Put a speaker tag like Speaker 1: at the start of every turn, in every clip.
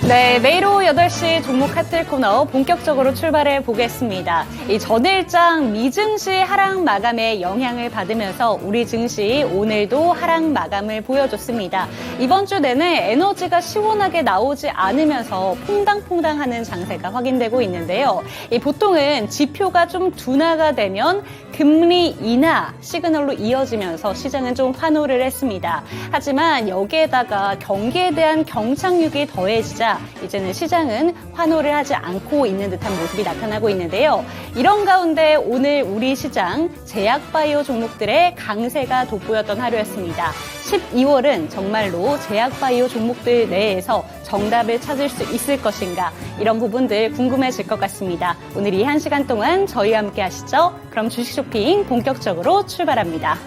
Speaker 1: 네, 매일 오후 8시 종목 핫딜 코너 본격적으로 출발해 보겠습니다. 이 전일장 미증시 하락 마감에 영향을 받으면서 우리 증시 오늘도 하락 마감을 보여줬습니다. 이번 주 내내 에너지가 시원하게 나오지 않으면서 퐁당퐁당하는 장세가 확인되고 있는데요. 보통은 지표가 좀 둔화가 되면 금리 인하 시그널로 이어지면서 시장은 좀 환호를 했습니다. 하지만 여기에다가 경기에 대한 경착륙이 더해지자 이제는 시장은 환호를 하지 않고 있는 듯한 모습이 나타나고 있는데요. 이런 가운데 오늘 우리 시장 제약바이오 종목들의 강세가 돋보였던 하루였습니다. 12월은 정말로 제약바이오 종목들 내에서 정답을 찾을 수 있을 것인가, 이런 부분들 궁금해질 것 같습니다. 오늘 이 1시간 동안 저희와 함께 하시죠. 그럼 주식 쇼핑 본격적으로 출발합니다.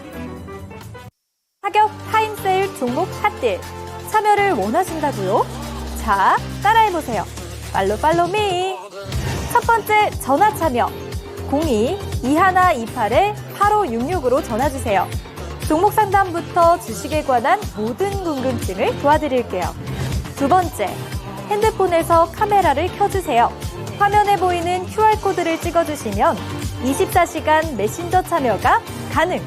Speaker 2: 하격 타임세일 종목 핫딜 참여를 원하신다고요? 자, 따라해보세요. 팔로우 미. 첫 번째 전화 참여 02-2128-8566으로 전화주세요. 종목 상담부터 주식에 관한 모든 궁금증을 도와드릴게요. 두 번째, 핸드폰에서 카메라를 켜주세요. 화면에 보이는 QR코드를 찍어주시면 24시간 메신저 참여가 가능.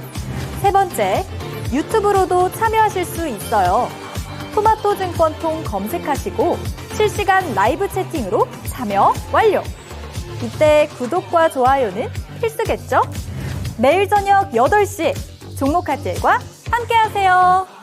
Speaker 2: 세 번째, 유튜브로도 참여하실 수 있어요. 토마토 증권통 검색하시고 실시간 라이브 채팅으로 참여 완료. 이때 구독과 좋아요는 필수겠죠? 매일 저녁 8시 종목 핫딜과 함께하세요.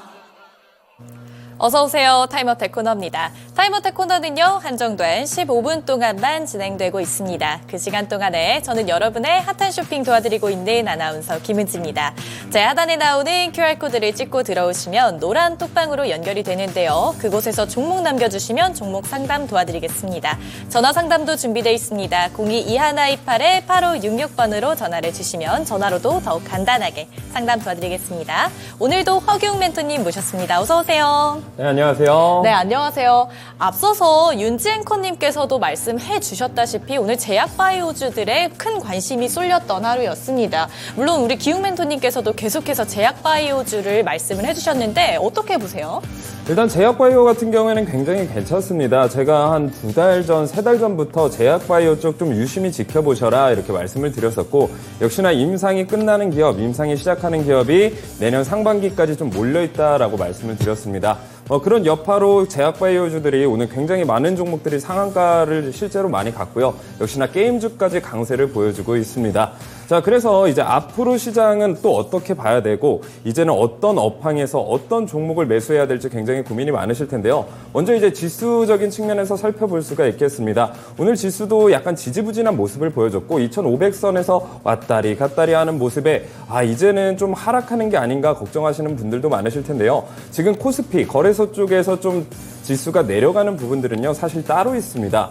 Speaker 3: 어서 오세요. 타임어택 코너입니다. 타임어택 코너는요, 한정된 15분 동안만 진행되고 있습니다. 그 시간 동안에 저는 여러분의 핫한 쇼핑 도와드리고 있는 아나운서 김은지입니다. 제 하단에 나오는 QR코드를 찍고 들어오시면 노란 톡방으로 연결이 되는데요. 그곳에서 종목 남겨주시면 종목 상담 도와드리겠습니다. 전화 상담도 준비되어 있습니다. 02-2128-8566번으로 전화를 주시면 전화로도 더욱 간단하게 상담 도와드리겠습니다. 오늘도 허기웅 멘토님 모셨습니다. 어서 오세요.
Speaker 4: 네, 안녕하세요.
Speaker 3: 네, 안녕하세요. 앞서서 윤지 앵커님께서도 말씀해 주셨다시피 오늘 제약바이오주들의 큰 관심이 쏠렸던 하루였습니다. 물론 우리 기웅 멘토님께서도 계속해서 제약바이오주를 말씀을 해주셨는데 어떻게 보세요?
Speaker 4: 일단 제약바이오 같은 경우에는 굉장히 괜찮습니다. 제가 한 2달 전, 3달 전부터 제약바이오 쪽 좀 유심히 지켜보셔라 이렇게 말씀을 드렸었고, 역시나 임상이 끝나는 기업, 임상이 시작하는 기업이 내년 상반기까지 좀 몰려있다라고 말씀을 드렸습니다. 그런 여파로 제약바이오주들이 오늘 굉장히 많은 종목들이 상한가를 실제로 많이 갔고요. 역시나 게임주까지 강세를 보여주고 있습니다. 자, 그래서 이제 앞으로 시장은 또 어떻게 봐야 되고, 이제는 어떤 업황에서 어떤 종목을 매수해야 될지 굉장히 고민이 많으실 텐데요. 먼저 이제 지수적인 측면에서 살펴볼 수가 있겠습니다. 오늘 지수도 약간 지지부진한 모습을 보여줬고, 2500선에서 왔다리 갔다리 하는 모습에 이제는 좀 하락하는 게 아닌가 걱정하시는 분들도 많으실 텐데요. 지금 코스피, 거래소 쪽에서 좀 지수가 내려가는 부분들은요, 사실 따로 있습니다.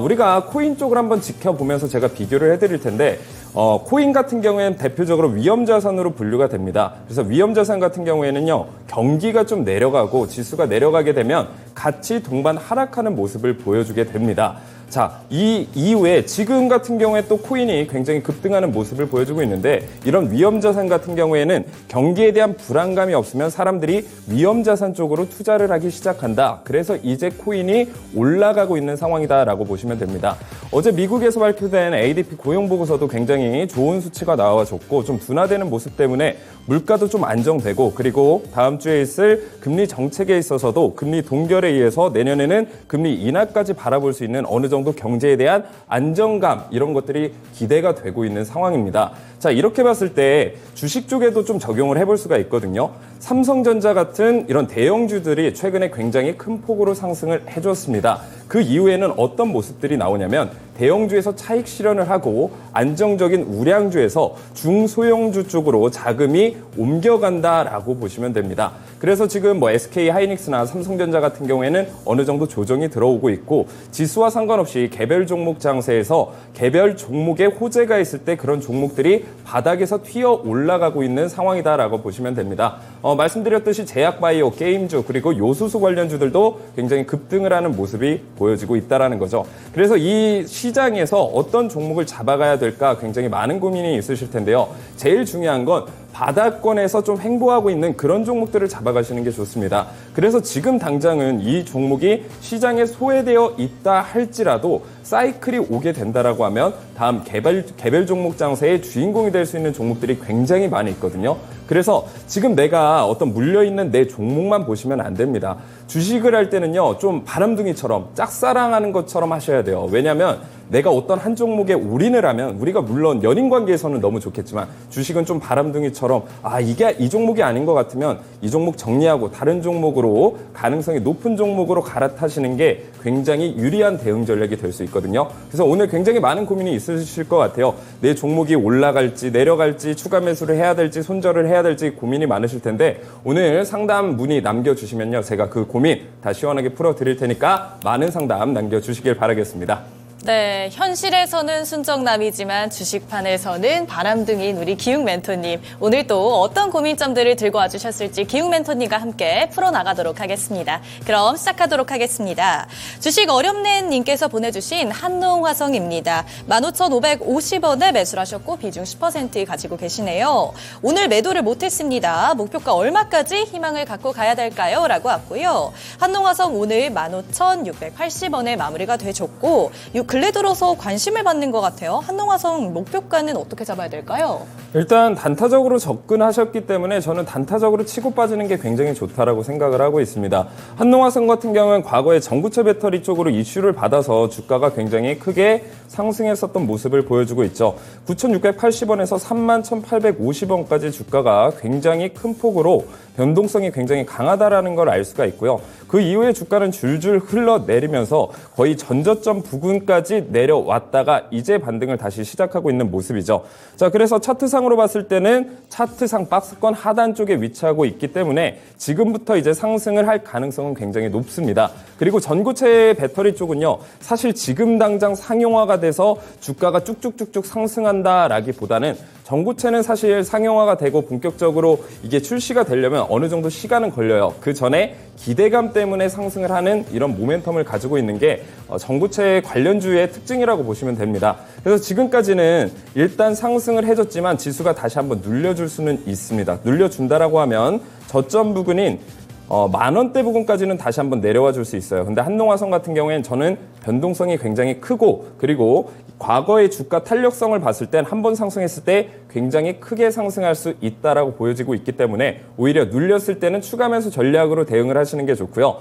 Speaker 4: 우리가 코인 쪽을 한번 지켜보면서 제가 비교를 해드릴 텐데, 코인 같은 경우에는 대표적으로 위험자산으로 분류가 됩니다. 그래서 위험자산 같은 경우에는요, 경기가 좀 내려가고 지수가 내려가게 되면 같이 동반 하락하는 모습을 보여주게 됩니다. 자, 이 이후에 지금 같은 경우에 또 코인이 굉장히 급등하는 모습을 보여주고 있는데, 이런 위험자산 같은 경우에는 경기에 대한 불안감이 없으면 사람들이 위험자산 쪽으로 투자를 하기 시작한다. 그래서 이제 코인이 올라가고 있는 상황이다라고 보시면 됩니다. 어제 미국에서 발표된 ADP 고용보고서도 굉장히 좋은 수치가 나와줬고, 좀 둔화되는 모습 때문에 물가도 좀 안정되고, 그리고 다음 주에 있을 금리 정책에 있어서도 금리 동결에 의해서 내년에는 금리 인하까지 바라볼 수 있는 어느 정도 경제에 대한 안정감, 이런 것들이 기대가 되고 있는 상황입니다. 자, 이렇게 봤을 때 주식 쪽에도 좀 적용을 해볼 수가 있거든요. 삼성전자 같은 이런 대형주들이 최근에 굉장히 큰 폭으로 상승을 해줬습니다. 그 이후에는 어떤 모습들이 나오냐면, 대형주에서 차익 실현을 하고 안정적인 우량주에서 중소형주 쪽으로 자금이 옮겨간다라고 보시면 됩니다. 그래서 지금 SK 하이닉스나 삼성전자 같은 경우에는 어느 정도 조정이 들어오고 있고, 지수와 상관없이 개별 종목 장세에서 개별 종목에 호재가 있을 때 그런 종목들이 바닥에서 튀어 올라가고 있는 상황이다라고 보시면 됩니다. 말씀드렸듯이 제약바이오, 게임주, 그리고 요소수 관련주들도 굉장히 급등을 하는 모습이 보여지고 있다는 거죠. 그래서 이 시장에서 어떤 종목을 잡아가야 될까 굉장히 많은 고민이 있으실 텐데요. 제일 중요한 건 바닥권에서 좀 횡보하고 있는 그런 종목들을 잡아가시는 게 좋습니다. 그래서 지금 당장은 이 종목이 시장에 소외되어 있다 할지라도 사이클이 오게 된다라고 하면 다음 개별 종목 장세의 주인공이 될 수 있는 종목들이 굉장히 많이 있거든요. 그래서 지금 내가 어떤 물려있는 내 종목만 보시면 안 됩니다. 주식을 할 때는요, 좀 바람둥이처럼 짝사랑하는 것처럼 하셔야 돼요. 왜냐하면 내가 어떤 한 종목에 올인을 하면 우리가 물론 연인 관계에서는 너무 좋겠지만 주식은 좀 바람둥이처럼 이게 이 종목이 아닌 것 같으면 이 종목 정리하고 다른 종목으로 가능성이 높은 종목으로 갈아타시는 게 굉장히 유리한 대응 전략이 될 수 있거든요. 그래서 오늘 굉장히 많은 고민이 있으실 것 같아요. 내 종목이 올라갈지 내려갈지 추가 매수를 해야 될지 손절을 해야 될지 고민이 많으실 텐데 오늘 상담 문의 남겨주시면요. 제가 그 고민 다 시원하게 풀어드릴 테니까 많은 상담 남겨주시길 바라겠습니다.
Speaker 3: 네, 현실에서는 순정남이지만 주식판에서는 바람둥이인 우리 기욱 멘토님. 오늘 또 어떤 고민점들을 들고 와주셨을지 기욱 멘토님과 함께 풀어나가도록 하겠습니다. 그럼 시작하도록 하겠습니다. 주식 어렵네 님께서 보내주신 한농화성입니다. 15,550원에 매수를 하셨고 비중 10% 가지고 계시네요. 오늘 매도를 못했습니다. 목표가 얼마까지 희망을 갖고 가야 될까요? 라고 왔고요. 한농화성 오늘 15,680원에 마무리가 되셨고 근래 들어서 관심을 받는 것 같아요. 한농화성 목표가는 어떻게 잡아야 될까요?
Speaker 4: 일단 단타적으로 접근하셨기 때문에 저는 단타적으로 치고 빠지는 게 굉장히 좋다라고 생각을 하고 있습니다. 한농화성 같은 경우는 과거에 전구체 배터리 쪽으로 이슈를 받아서 주가가 굉장히 크게 상승했었던 모습을 보여주고 있죠. 9,680원에서 31,850원까지 주가가 굉장히 큰 폭으로 변동성이 굉장히 강하다라는 걸 알 수가 있고요. 그 이후에 주가는 줄줄 흘러내리면서 거의 전저점 부근까지 내려왔다가 이제 반등을 다시 시작하고 있는 모습이죠. 자, 그래서 차트상으로 봤을 때는 차트상 박스권 하단 쪽에 위치하고 있기 때문에 지금부터 이제 상승을 할 가능성은 굉장히 높습니다. 그리고 전고체 배터리 쪽은요, 사실 지금 당장 상용화가 돼서 주가가 쭉쭉쭉쭉 상승한다라기보다는 전고체는 사실 상용화가 되고 본격적으로 이게 출시가 되려면 어느 정도 시간은 걸려요. 그 전에 기대감 때문에 상승을 하는 이런 모멘텀을 가지고 있는 게 전고체 관련주의 특징이라고 보시면 됩니다. 그래서 지금까지는 일단 상승을 해줬지만 지수가 다시 한번 눌려줄 수는 있습니다. 눌려준다라고 하면 저점 부근인 10,000원대 부근까지는 다시 한번 내려와 줄 수 있어요. 근데 한농화성 같은 경우에는 저는 변동성이 굉장히 크고 그리고 과거의 주가 탄력성을 봤을 땐 한 번 상승했을 때 굉장히 크게 상승할 수 있다라고 보여지고 있기 때문에 오히려 눌렸을 때는 추가 매수 전략으로 대응을 하시는 게 좋고요.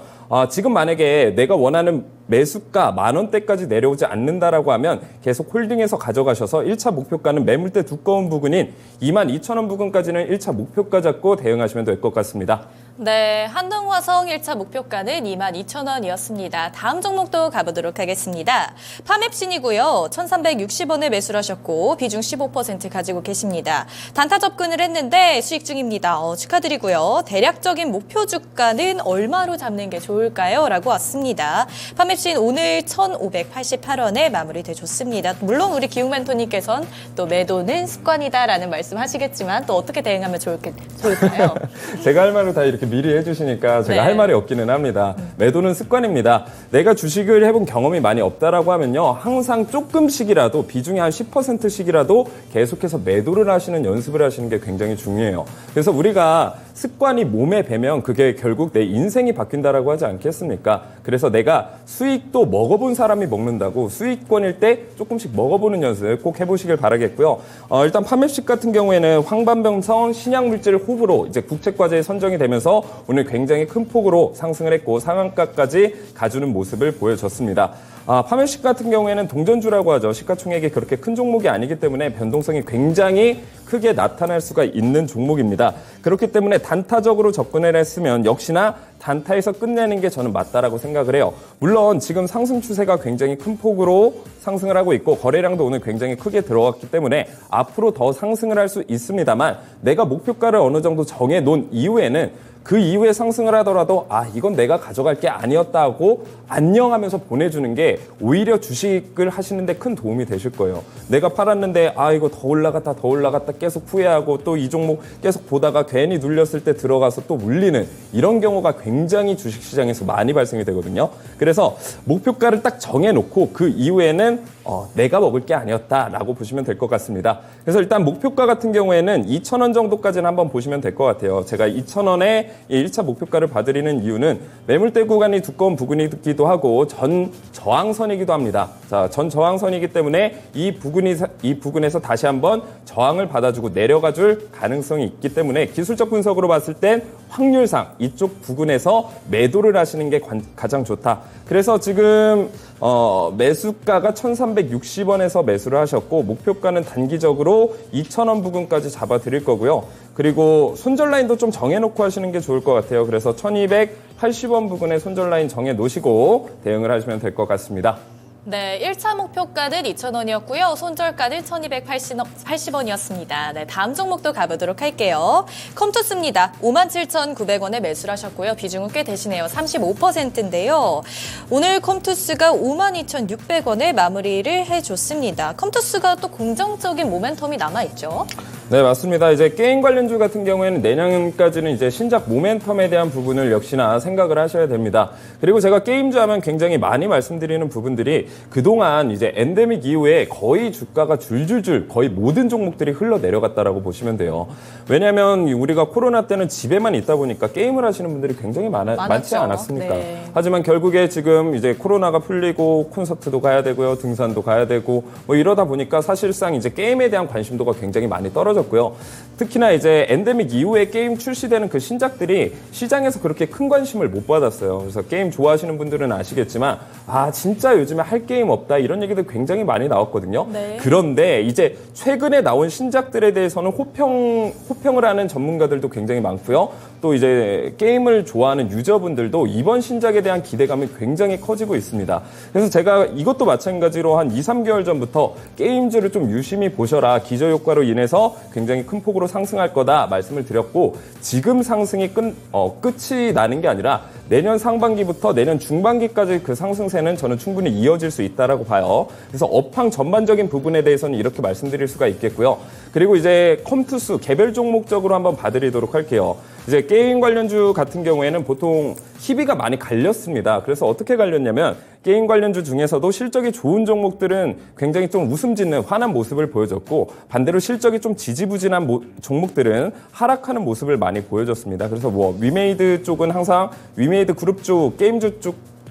Speaker 4: 지금 만약에 내가 원하는 매수가 10,000원대까지 내려오지 않는다라고 하면 계속 홀딩해서 가져가셔서 1차 목표가는 매물대 두꺼운 부근인 22,000원 부근까지는 1차 목표가 잡고 대응하시면 될 것 같습니다.
Speaker 3: 네, 한농화성 1차 목표가는 22,000원이었습니다. 다음 종목도 가보도록 하겠습니다. 파맵신이고요. 1,360원에 매수를 하셨고 비중 15% 가지고 계십니다. 단타 접근을 했는데 수익 중입니다. 축하드리고요. 대략적인 목표 주가는 얼마로 잡는 게 좋을까요? 라고 왔습니다. 파맵신 오늘 1,588원에 마무리되셨습니다. 물론 우리 기욱 멘토님께서는 또 매도는 습관이다라는 말씀하시겠지만 또 어떻게 대응하면 좋을까요?
Speaker 4: 제가 할 말을 다 이렇게 미리 해주시니까 제가
Speaker 3: 네.
Speaker 4: 할 말이 없기는 합니다. 매도는 습관입니다. 내가 주식을 해본 경험이 많이 없다라고 하면요. 항상 조금씩이라도 비중이 한 10%씩이라도 계속해서 매도를 하시는 연습을 하시는 게 굉장히 중요해요. 그래서 우리가 습관이 몸에 배면 그게 결국 내 인생이 바뀐다라고 하지 않겠습니까? 그래서 내가 수익도 먹어본 사람이 먹는다고 수익권일 때 조금씩 먹어보는 연습 꼭 해보시길 바라겠고요. 일단 파맵식 같은 경우에는 황반병성 신약물질 호불호 이제 국책과제에 선정이 되면서 오늘 굉장히 큰 폭으로 상승을 했고 상한가까지 가주는 모습을 보여줬습니다. 파멸식 같은 경우에는 동전주라고 하죠. 시가총액이 그렇게 큰 종목이 아니기 때문에 변동성이 굉장히 크게 나타날 수가 있는 종목입니다. 그렇기 때문에 단타적으로 접근을 했으면 역시나 단타에서 끝내는 게 저는 맞다라고 생각을 해요. 물론 지금 상승 추세가 굉장히 큰 폭으로 상승을 하고 있고 거래량도 오늘 굉장히 크게 들어갔기 때문에 앞으로 더 상승을 할 수 있습니다만 내가 목표가를 어느 정도 정해놓은 이후에는 그 이후에 상승을 하더라도 이건 내가 가져갈 게 아니었다고 안녕하면서 보내주는 게 오히려 주식을 하시는데 큰 도움이 되실 거예요. 내가 팔았는데 이거 더 올라갔다 계속 후회하고 또 이 종목 계속 보다가 괜히 눌렸을 때 들어가서 또 물리는 이런 경우가 굉장히 주식시장에서 많이 발생이 되거든요. 그래서 목표가를 딱 정해놓고 그 이후에는 내가 먹을 게 아니었다라고 보시면 될 것 같습니다. 그래서 일단 목표가 같은 경우에는 2,000원 정도까지는 한번 보시면 될 것 같아요. 제가 2,000원에 1차 목표가를 봐드리는 이유는 매물대 구간이 두꺼운 부근이기도 하고 전 저항선이기도 합니다. 자, 전 저항선이기 때문에 이 부근에서 다시 한번 저항을 받아주고 내려가줄 가능성이 있기 때문에 기술적 분석으로 봤을 땐 확률상 이쪽 부근에서 매도를 하시는 게 가장 좋다. 그래서 지금 매수가가 1,360원에서 매수를 하셨고 목표가는 단기적으로 2,000원 부근까지 잡아드릴 거고요. 그리고 손절 라인도 좀 정해놓고 하시는 게 좋을 것 같아요. 그래서 1,280원 부근에 손절 라인 정해놓으시고 대응을 하시면 될 것 같습니다.
Speaker 3: 네, 1차 목표가는 2,000원이었고요. 손절가는 1,280원이었습니다. 네, 다음 종목도 가보도록 할게요. 컴투스입니다. 57,900원에 매수를 하셨고요. 비중은 꽤 되시네요. 35%인데요. 오늘 컴투스가 52,600원에 마무리를 해줬습니다. 컴투스가 또 긍정적인 모멘텀이 남아있죠.
Speaker 4: 네, 맞습니다. 이제 게임 관련주 같은 경우에는 내년까지는 이제 신작 모멘텀에 대한 부분을 역시나 생각을 하셔야 됩니다. 그리고 제가 게임주 하면 굉장히 많이 말씀드리는 부분들이 그동안 이제 엔데믹 이후에 거의 주가가 줄줄줄 거의 모든 종목들이 흘러 내려갔다라고 보시면 돼요. 왜냐하면 우리가 코로나 때는 집에만 있다 보니까 게임을 하시는 분들이 굉장히 많지 않았습니까?
Speaker 3: 네.
Speaker 4: 하지만 결국에 지금 이제 코로나가 풀리고 콘서트도 가야 되고요, 등산도 가야 되고 뭐 이러다 보니까 사실상 이제 게임에 대한 관심도가 굉장히 많이 떨어졌고요. 특히나 이제 엔데믹 이후에 게임 출시되는 그 신작들이 시장에서 그렇게 큰 관심을 못 받았어요. 그래서 게임 좋아하시는 분들은 아시겠지만 진짜 요즘에 할 게임 없다 이런 얘기들 굉장히 많이 나왔거든요.
Speaker 3: 네.
Speaker 4: 그런데 이제 최근에 나온 신작들에 대해서는 호평을 하는 전문가들도 굉장히 많고요. 또 이제 게임을 좋아하는 유저분들도 이번 신작에 대한 기대감이 굉장히 커지고 있습니다. 그래서 제가 이것도 마찬가지로 한 2, 3개월 전부터 게임주를 좀 유심히 보셔라. 기저효과로 인해서 굉장히 큰 폭으로 상승할 거다 말씀을 드렸고 지금 상승이 끝이 나는 게 아니라 내년 상반기부터 내년 중반기까지 그 상승세는 저는 충분히 이어질 수 있다라고 봐요. 그래서 업황 전반적인 부분에 대해서는 이렇게 말씀드릴 수가 있겠고요. 그리고 이제 컴투스 개별 종목적으로 한번 봐드리도록 할게요. 이제 게임 관련주 같은 경우에는 보통 희비가 많이 갈렸습니다. 그래서 어떻게 갈렸냐면 게임 관련주 중에서도 실적이 좋은 종목들은 굉장히 좀 웃음 짓는 환한 모습을 보여줬고 반대로 실적이 좀 지지부진한 종목들은 하락하는 모습을 많이 보여줬습니다. 그래서 뭐 위메이드 쪽은 항상 위메이드 그룹 쪽 게임주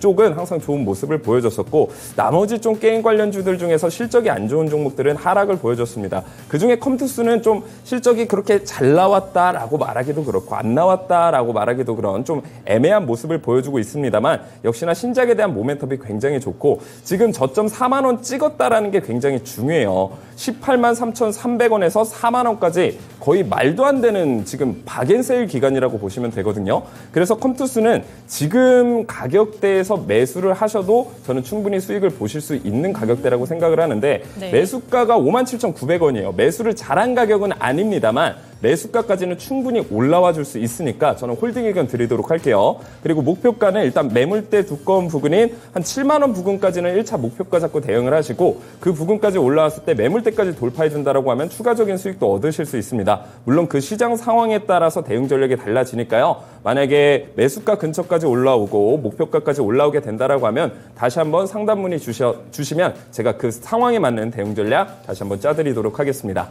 Speaker 4: 쪽은 항상 좋은 모습을 보여줬었고 나머지 좀 게임 관련주들 중에서 실적이 안 좋은 종목들은 하락을 보여줬습니다. 그중에 컴투스는 좀 실적이 그렇게 잘 나왔다라고 말하기도 그렇고 안 나왔다라고 말하기도 그런 좀 애매한 모습을 보여주고 있습니다만 역시나 신작에 대한 모멘텀이 굉장히 좋고 지금 저점 4만 원 찍었다라는 게 굉장히 중요해요. 18만 3,300원에서 4만 원까지 거의 말도 안 되는 지금 박앤세일 기간이라고 보시면 되거든요. 그래서 컴투스는 지금 가격대에서 매수를 하셔도 저는 충분히 수익을 보실 수 있는 가격대라고 생각을 하는데
Speaker 3: 네.
Speaker 4: 매수가가 57,900원이에요. 매수를 잘한 가격은 아닙니다만 매수가까지는 충분히 올라와 줄 수 있으니까 저는 홀딩 의견 드리도록 할게요. 그리고 목표가는 일단 매물대 두꺼운 부근인 한 7만 원 부근까지는 1차 목표가 잡고 대응을 하시고 그 부근까지 올라왔을 때 매물대까지 돌파해 준다라고 하면 추가적인 수익도 얻으실 수 있습니다. 물론 그 시장 상황에 따라서 대응 전략이 달라지니까요. 만약에 매수가 근처까지 올라오고 목표가까지 올라오게 된다라고 하면 다시 한번 상담 문의 주시면 제가 그 상황에 맞는 대응 전략 다시 한번 짜드리도록 하겠습니다.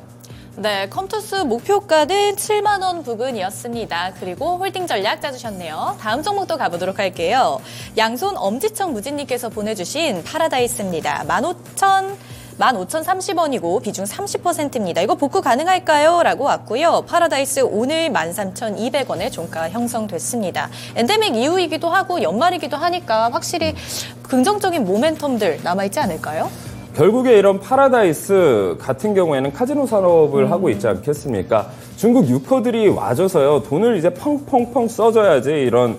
Speaker 3: 네, 컴투스 목표가는 7만 원 부근이었습니다. 그리고 홀딩 전략 짜주셨네요. 다음 종목도 가보도록 할게요. 양손 엄지척 무진님께서 보내주신 파라다이스입니다. 15,030원이고 비중 30%입니다. 이거 복구 가능할까요? 라고 왔고요. 파라다이스 오늘 13,200원에 종가 형성됐습니다. 엔데믹 이후이기도 하고 연말이기도 하니까 확실히 긍정적인 모멘텀들 남아있지 않을까요?
Speaker 4: 결국에 이런 파라다이스 같은 경우에는 카지노 산업을 하고 있지 않겠습니까? 중국 유커들이 와줘서요. 돈을 이제 펑펑펑 써줘야지 이런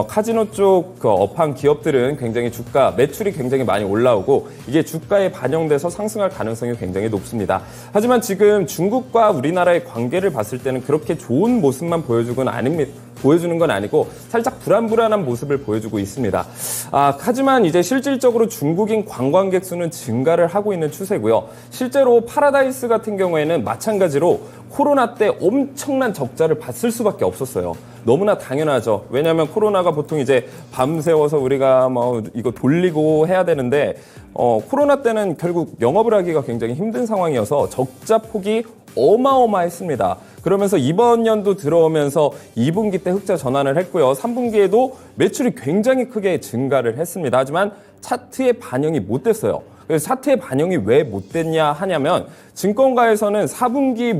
Speaker 4: 카지노 쪽 그 업한 기업들은 굉장히 매출이 굉장히 많이 올라오고 이게 주가에 반영돼서 상승할 가능성이 굉장히 높습니다. 하지만 지금 중국과 우리나라의 관계를 봤을 때는 그렇게 좋은 모습만 보여주는 건 아니고 살짝 불안불안한 모습을 보여주고 있습니다. 하지만 이제 실질적으로 중국인 관광객 수는 증가를 하고 있는 추세고요. 실제로 파라다이스 같은 경우에는 마찬가지로 코로나 때 엄청난 적자를 봤을 수밖에 없었어요. 너무나 당연하죠. 왜냐하면 코로나가 보통 이제 밤새워서 우리가 뭐 이거 돌리고 해야 되는데 코로나 때는 결국 영업을 하기가 굉장히 힘든 상황이어서 적자 폭이 어마어마했습니다. 그러면서 이번 연도 들어오면서 2분기 때 흑자 전환을 했고요. 3분기에도 매출이 굉장히 크게 증가를 했습니다. 하지만 차트에 반영이 못 됐어요. 그래서 차트에 반영이 왜 못 됐냐 하냐면 증권가에서는 4분기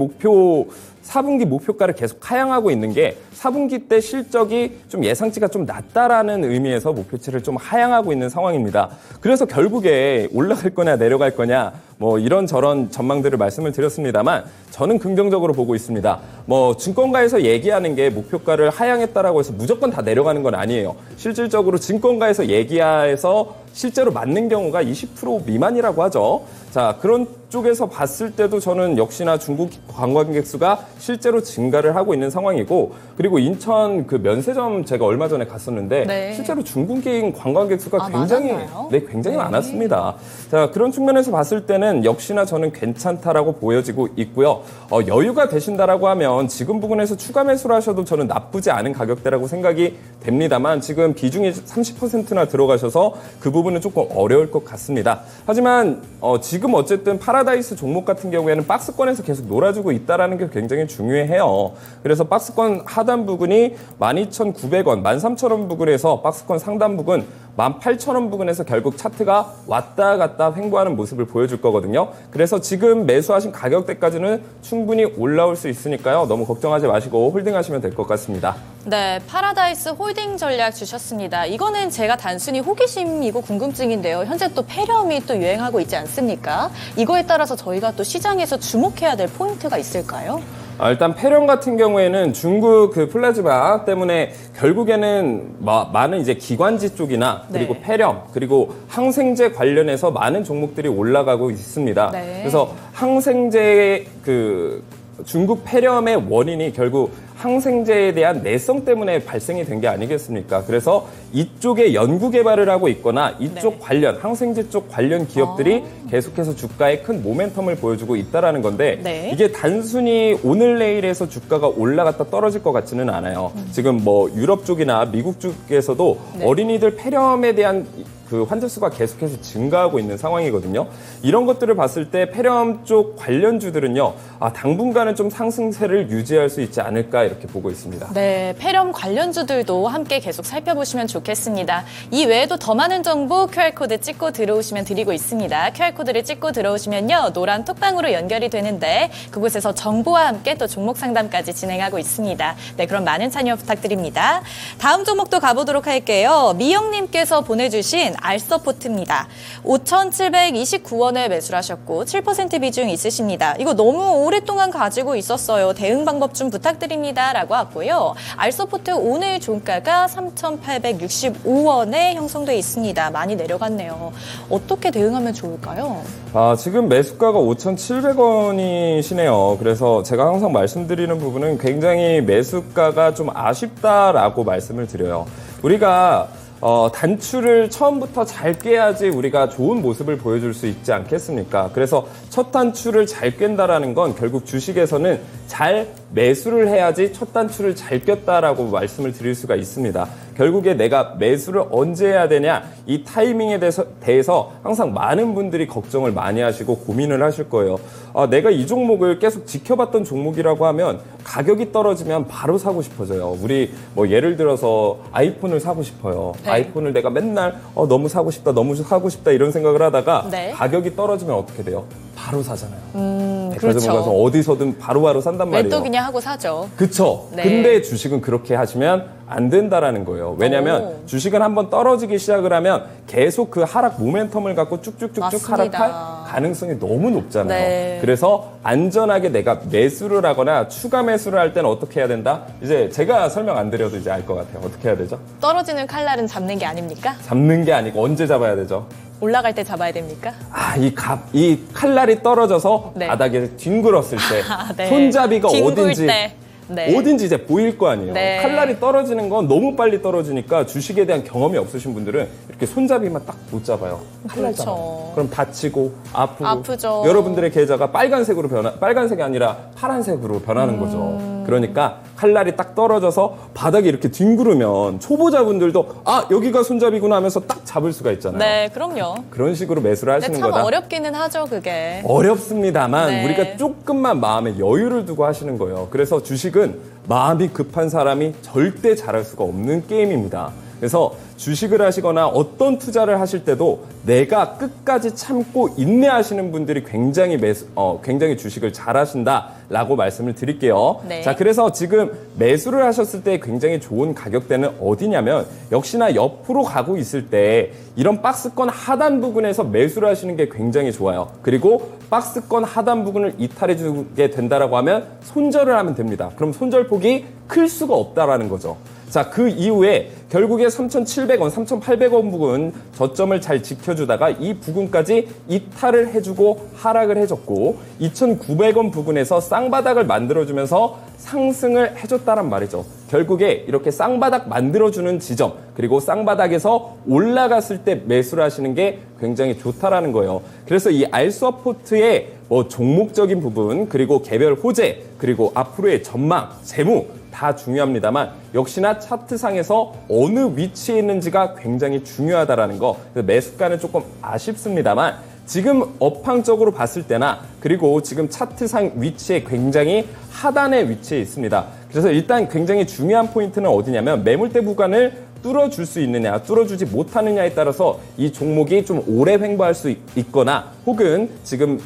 Speaker 4: 목표가를 계속 하향하고 있는 게 4분기 때 실적이 좀 예상치가 좀 낮다라는 의미에서 목표치를 좀 하향하고 있는 상황입니다. 그래서 결국에 올라갈 거냐 내려갈 거냐 뭐 이런저런 전망들을 말씀을 드렸습니다만 저는 긍정적으로 보고 있습니다. 뭐 증권가에서 얘기하는 게 목표가를 하향했다라고 해서 무조건 다 내려가는 건 아니에요. 실질적으로 증권가에서 얘기해서 실제로 맞는 경우가 20% 미만이라고 하죠. 자, 그런 쪽에서 봤을 때도 저는 역시나 중국 관광객 수가 실제로 증가를 하고 있는 상황이고 그리고 인천 그 면세점 제가 얼마 전에 갔었는데
Speaker 3: 네.
Speaker 4: 실제로 중국인 관광객 수가
Speaker 3: 많았나요?
Speaker 4: 굉장히 많았습니다. 자, 그런 측면에서 봤을 때는 역시나 저는 괜찮다라고 보여지고 있고요. 여유가 되신다라고 하면 지금 부분에서 추가 매수를 하셔도 저는 나쁘지 않은 가격대라고 생각이 됩니다만 지금 비중이 30%나 들어가셔서 그 부분은 조금 어려울 것 같습니다. 하지만 지금 어쨌든 파라다이스 종목 같은 경우에는 박스권에서 계속 놀아주고 있다는 게 굉장히 중요해요. 그래서 박스권 하단 부근이 12,900원, 13,000원 부근에서 박스권 상단 부근 18,000원 부근에서 결국 차트가 왔다 갔다 횡보하는 모습을 보여줄 거거든요. 그래서 지금 매수하신 가격대까지는 충분히 올라올 수 있으니까요. 너무 걱정하지 마시고 홀딩하시면 될 것 같습니다.
Speaker 3: 네, 파라다이스 홀딩 전략 주셨습니다. 이거는 제가 단순히 호기심이고 궁금증인데요. 현재 또 폐렴이 또 유행하고 있지 않습니까? 이거에 따라서 저희가 또 시장에서 주목해야 될 포인트가 있을까요?
Speaker 4: 일단 폐렴 같은 경우에는 중국 그 플라즈마 때문에 결국에는 많은 이제 기관지 쪽이나 그리고
Speaker 3: 네.
Speaker 4: 폐렴 그리고 항생제 관련해서 많은 종목들이 올라가고 있습니다.
Speaker 3: 네.
Speaker 4: 그래서 항생제 그 중국 폐렴의 원인이 결국 항생제에 대한 내성 때문에 발생이 된 게 아니겠습니까? 그래서 이쪽에 연구 개발을 하고 있거나 이쪽
Speaker 3: 네.
Speaker 4: 관련, 항생제 쪽 관련 기업들이 계속해서 주가에 큰 모멘텀을 보여주고 있다는 건데
Speaker 3: 네.
Speaker 4: 이게 단순히 오늘 내일에서 주가가 올라갔다 떨어질 것 같지는 않아요. 지금 뭐 유럽 쪽이나 미국 쪽에서도
Speaker 3: 네.
Speaker 4: 어린이들 폐렴에 대한 그 환자 수가 계속해서 증가하고 있는 상황이거든요. 이런 것들을 봤을 때 폐렴 쪽 관련주들은요, 당분간은 좀 상승세를 유지할 수 있지 않을까 이렇게 보고 있습니다.
Speaker 3: 네, 폐렴 관련주들도 함께 계속 살펴보시면 좋겠습니다. 이 외에도 더 많은 정보 QR코드 찍고 들어오시면 드리고 있습니다. QR코드를 찍고 들어오시면요, 노란 톡방으로 연결이 되는데 그곳에서 정보와 함께 또 종목 상담까지 진행하고 있습니다. 네, 그럼 많은 참여 부탁드립니다. 다음 종목도 가보도록 할게요. 미영님께서 보내주신 알서포트입니다. 5,729원에 매수를 하셨고 7% 비중 있으십니다. 이거 너무 오랫동안 가지고 있었어요. 대응 방법 좀 부탁드립니다. 라고 왔고요. 알서포트 오늘 종가가 3,865원에 형성돼 있습니다. 많이 내려갔네요. 어떻게 대응하면 좋을까요?
Speaker 4: 지금 매수가가 5,700원이시네요. 그래서 제가 항상 말씀드리는 부분은 굉장히 매수가가 좀 아쉽다라고 말씀을 드려요. 우리가 단추를 처음부터 잘 깨야지 우리가 좋은 모습을 보여줄 수 있지 않겠습니까? 그래서 첫 단추를 잘 깬다라는 건 결국 주식에서는 잘 매수를 해야지 첫 단추를 잘 꼈다라고 말씀을 드릴 수가 있습니다. 결국에 내가 매수를 언제 해야 되냐 이 타이밍에 대해서 항상 많은 분들이 걱정을 많이 하시고 고민을 하실 거예요. 내가 이 종목을 계속 지켜봤던 종목이라고 하면 가격이 떨어지면 바로 사고 싶어져요. 우리 뭐 예를 들어서 아이폰을 사고 싶어요.
Speaker 3: 네.
Speaker 4: 아이폰을 내가 맨날 너무 사고 싶다 이런 생각을 하다가
Speaker 3: 네.
Speaker 4: 가격이 떨어지면 어떻게 돼요? 바로 사잖아요.
Speaker 3: 그렇죠.
Speaker 4: 백화점 가서 어디서든 바로바로 산단 말이에요.
Speaker 3: 왜 또 그냥 하고 사죠.
Speaker 4: 그쵸.
Speaker 3: 네.
Speaker 4: 근데 주식은 그렇게 하시면 안 된다라는 거예요. 왜냐하면 주식은 한번 떨어지기 시작을 하면 계속 그 하락 모멘텀을 갖고 쭉쭉쭉쭉
Speaker 3: 맞습니다.
Speaker 4: 하락할 가능성이 너무 높잖아요.
Speaker 3: 네.
Speaker 4: 그래서 안전하게 내가 매수를 하거나 추가 매수를 할 때는 어떻게 해야 된다? 이제 제가 설명 안 드려도 이제 알 것 같아요. 어떻게 해야 되죠?
Speaker 3: 떨어지는 칼날은 잡는 게 아닙니까?
Speaker 4: 잡는 게 아니고 언제 잡아야 되죠?
Speaker 3: 올라갈 때 잡아야 됩니까?
Speaker 4: 이 칼날이 떨어져서
Speaker 3: 네.
Speaker 4: 바닥에 뒹굴었을 때
Speaker 3: 네.
Speaker 4: 손잡이가
Speaker 3: 뒹굴
Speaker 4: 어딘지
Speaker 3: 때. 네.
Speaker 4: 어딘지 이제 보일 거 아니에요.
Speaker 3: 네.
Speaker 4: 칼날이 떨어지는 건 너무 빨리 떨어지니까 주식에 대한 경험이 없으신 분들은 이렇게 손잡이만 딱 못 잡아요. 칼날
Speaker 3: 그렇죠.
Speaker 4: 잡아요. 그럼 다치고 아프고
Speaker 3: 아프죠.
Speaker 4: 여러분들의 계좌가 빨간색이 아니라 파란색으로 변하는 거죠. 그러니까 칼날이 딱 떨어져서 바닥에 이렇게 뒹구르면 초보자분들도 여기가 손잡이구나 하면서 딱 잡을 수가 있잖아요.
Speaker 3: 네, 그럼요.
Speaker 4: 그런 식으로 매수를
Speaker 3: 근데
Speaker 4: 하시는
Speaker 3: 참
Speaker 4: 거다.
Speaker 3: 어렵기는 하죠, 그게.
Speaker 4: 어렵습니다만
Speaker 3: 네.
Speaker 4: 우리가 조금만 마음에 여유를 두고 하시는 거예요. 그래서 주식은 마음이 급한 사람이 절대 잘할 수가 없는 게임입니다. 그래서 주식을 하시거나 어떤 투자를 하실 때도 내가 끝까지 참고 인내하시는 분들이 굉장히 굉장히 주식을 잘 하신다라고 말씀을 드릴게요.
Speaker 3: 네.
Speaker 4: 자, 그래서 지금 매수를 하셨을 때 굉장히 좋은 가격대는 어디냐면 역시나 옆으로 가고 있을 때 이런 박스권 하단 부분에서 매수를 하시는 게 굉장히 좋아요. 그리고 박스권 하단 부분을 이탈해 주게 된다라고 하면 손절을 하면 됩니다. 그럼 손절폭이 클 수가 없다라는 거죠. 자, 그 이후에 결국에 3,700원, 3,800원 부근 저점을 잘 지켜주다가 이 부근까지 이탈을 해주고 하락을 해줬고 2,900원 부근에서 쌍바닥을 만들어주면서 상승을 해줬다란 말이죠. 결국에 이렇게 쌍바닥 만들어주는 지점 그리고 쌍바닥에서 올라갔을 때 매수를 하시는 게 굉장히 좋다라는 거예요. 그래서 이 알서포트의 종목적인 부분 그리고 개별 호재 그리고 앞으로의 전망, 재무 다 중요합니다만 역시나 차트상에서 어느 위치에 있는지가 굉장히 중요하다라는 거. 매수가는 조금 아쉽습니다만 지금 업황적으로 봤을 때나 그리고 지금 차트상 위치에 굉장히 하단에 위치해 있습니다. 그래서 일단 굉장히 중요한 포인트는 어디냐면 매물대 구간을 뚫어줄 수 있느냐 뚫어주지 못하느냐에 따라서 이 종목이 좀 오래 횡보할 수 있거나 혹은 지금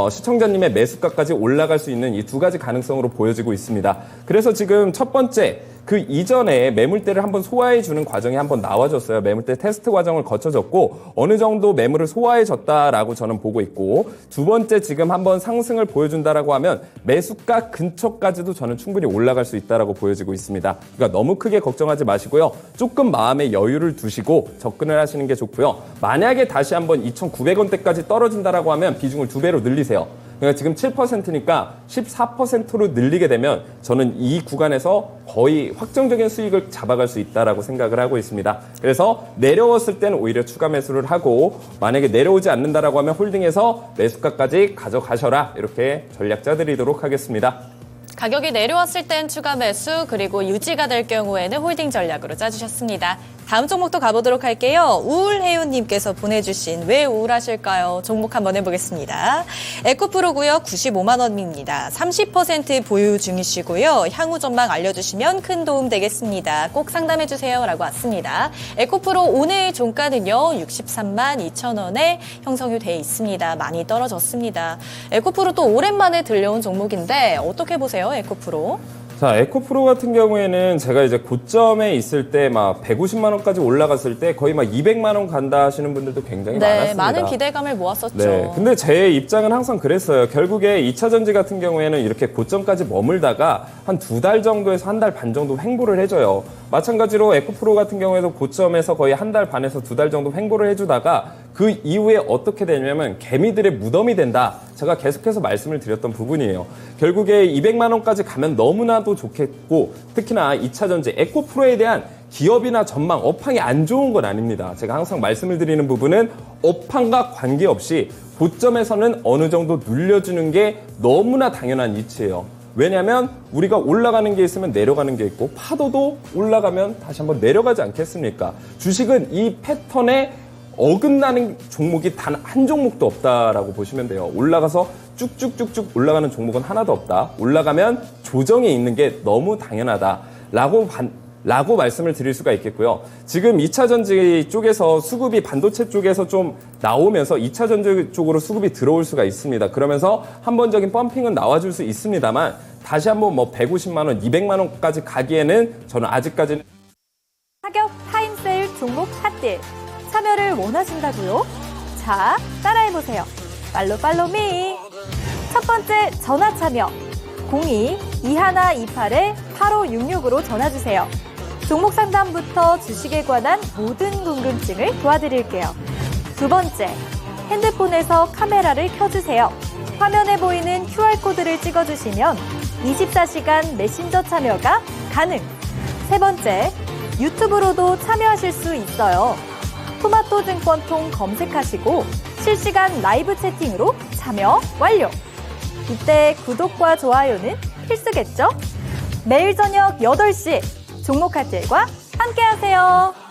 Speaker 4: 시청자님의 매수가까지 올라갈 수 있는 이 두 가지 가능성으로 보여지고 있습니다. 그래서 지금 첫 번째 그 이전에 매물대를 한번 소화해 주는 과정이 한번 나와줬어요. 매물대 테스트 과정을 거쳐졌고 어느 정도 매물을 소화해 줬다라고 저는 보고 있고 두 번째 지금 한번 상승을 보여준다라고 하면 매수가 근처까지도 저는 충분히 올라갈 수 있다라고 보여지고 있습니다. 그러니까 너무 크게 걱정하지 마시고요. 조금 마음의 여유를 두시고 접근을 하시는 게 좋고요. 만약에 다시 한번 2,900원대까지 떨어진다라고 하면 비중을 2배로 늘리세요. 그러니까 지금 7%니까 14%로 늘리게 되면 저는 이 구간에서 거의 확정적인 수익을 잡아갈 수 있다라고 생각을 하고 있습니다. 그래서 내려왔을 때는 오히려 추가 매수를 하고 만약에 내려오지 않는다라고 하면 홀딩해서 매수가까지 가져가셔라 이렇게 전략 짜드리도록 하겠습니다.
Speaker 3: 가격이 내려왔을 땐 추가 매수 그리고 유지가 될 경우에는 홀딩 전략으로 짜주셨습니다. 다음 종목도 가보도록 할게요. 우울해요님께서 보내주신 왜 우울하실까요? 종목 한번 해보겠습니다. 에코프로고요. 95만 원입니다. 30% 보유 중이시고요. 향후 전망 알려주시면 큰 도움 되겠습니다. 꼭 상담해주세요 라고 왔습니다. 에코프로 오늘 종가는요. 63만 2천 원에 형성이 돼 있습니다. 많이 떨어졌습니다. 에코프로 또 오랜만에 들려온 종목인데 어떻게 보세요? 에코프로?
Speaker 4: 자, 에코프로 같은 경우에는 제가 이제 고점에 있을 때 막 150만 원까지 올라갔을 때 거의 막 200만 원 간다 하시는 분들도 굉장히 많았습니다.
Speaker 3: 많은 기대감을 모았었죠.
Speaker 4: 네, 근데 제 입장은 항상 그랬어요. 결국에 2차전지 같은 경우에는 이렇게 고점까지 머물다가 한 2달 정도에서 1달 반 정도 횡보를 해줘요. 마찬가지로 에코프로 같은 경우에도 고점에서 거의 1달 반에서 2달 정도 횡보를 해주다가 그 이후에 어떻게 되냐면 개미들의 무덤이 된다. 제가 계속해서 말씀을 드렸던 부분이에요. 결국에 200만 원까지 가면 너무나도 좋겠고 특히나 2차전지 에코프로에 대한 기업이나 전망, 업황이 안 좋은 건 아닙니다. 제가 항상 말씀을 드리는 부분은 업황과 관계없이 고점에서는 어느 정도 눌려주는 게 너무나 당연한 이치예요. 왜냐하면 우리가 올라가는 게 있으면 내려가는 게 있고 파도도 올라가면 다시 한번 내려가지 않겠습니까? 주식은 이 패턴에 어긋나는 종목이 단 한 종목도 없다라고 보시면 돼요. 올라가서 쭉쭉쭉쭉 올라가는 종목은 하나도 없다. 올라가면 조정이 있는 게 너무 당연하다라고 말씀을 드릴 수가 있겠고요. 지금 2차전지 쪽에서 수급이 반도체 쪽에서 좀 나오면서 2차전지 쪽으로 수급이 들어올 수가 있습니다. 그러면서 한번적인 펌핑은 나와줄 수 있습니다만 다시 한번 150만 원, 200만 원까지 가기에는 저는 아직까지는
Speaker 2: 가격 타임세일 종목 핫딜 참여를 원하신다고요? 자, 따라해보세요. 팔로미. 첫 번째 전화 참여 02-2128-8566으로 전화주세요. 종목 상담부터 주식에 관한 모든 궁금증을 도와드릴게요. 두 번째, 핸드폰에서 카메라를 켜주세요. 화면에 보이는 QR코드를 찍어주시면 24시간 메신저 참여가 가능. 세 번째, 유튜브로도 참여하실 수 있어요. 토마토 증권통 검색하시고 실시간 라이브 채팅으로 참여 완료. 이때 구독과 좋아요는 필수겠죠? 매일 저녁 8시 종목 카텔과 함께하세요.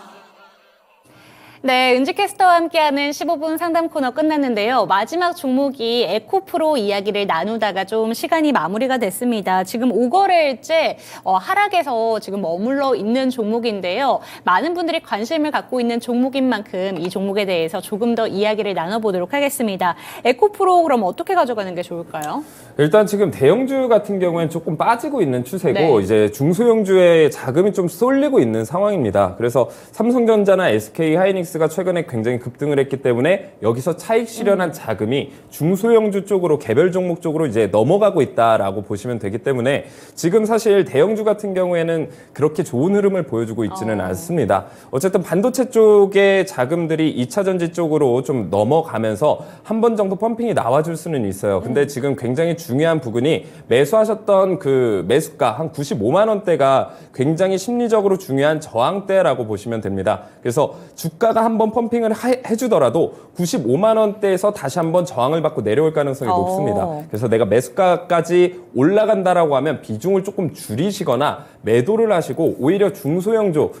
Speaker 1: 네, 은지캐스터와 함께하는 15분 상담 코너 끝났는데요. 마지막 종목이 에코프로 이야기를 나누다가 좀 시간이 마무리가 됐습니다. 지금 5거래일째 하락에서 지금 머물러 있는 종목인데요. 많은 분들이 관심을 갖고 있는 종목인 만큼 이 종목에 대해서 조금 더 이야기를 나눠보도록 하겠습니다. 에코프로 그럼 어떻게 가져가는 게 좋을까요?
Speaker 4: 일단 지금 대형주 같은 경우에는 조금 빠지고 있는 추세고
Speaker 1: 네.
Speaker 4: 이제 중소형주의 자금이 좀 쏠리고 있는 상황입니다. 그래서 삼성전자나 SK하이닉스가 최근에 굉장히 급등을 했기 때문에 여기서 차익 실현한 자금이 중소형주 쪽으로 개별 종목 쪽으로 이제 넘어가고 있다라고 보시면 되기 때문에 지금 사실 대형주 같은 경우에는 그렇게 좋은 흐름을 보여주고 있지는 않습니다. 어쨌든 반도체 쪽의 자금들이 2차 전지 쪽으로 좀 넘어가면서 한 번 정도 펌핑이 나와줄 수는 있어요. 근데 지금 굉장히 중요한 부분이 매수하셨던 그 매수가 한 95만 원대가 굉장히 심리적으로 중요한 저항대라고 보시면 됩니다. 그래서 주가가 한번 펌핑을 해주더라도 95만 원대에서 다시 한번 저항을 받고 내려올 가능성이 높습니다. 그래서 내가 매수가까지 올라간다라고 하면 비중을 조금 줄이시거나 매도를 하시고 오히려 중소형주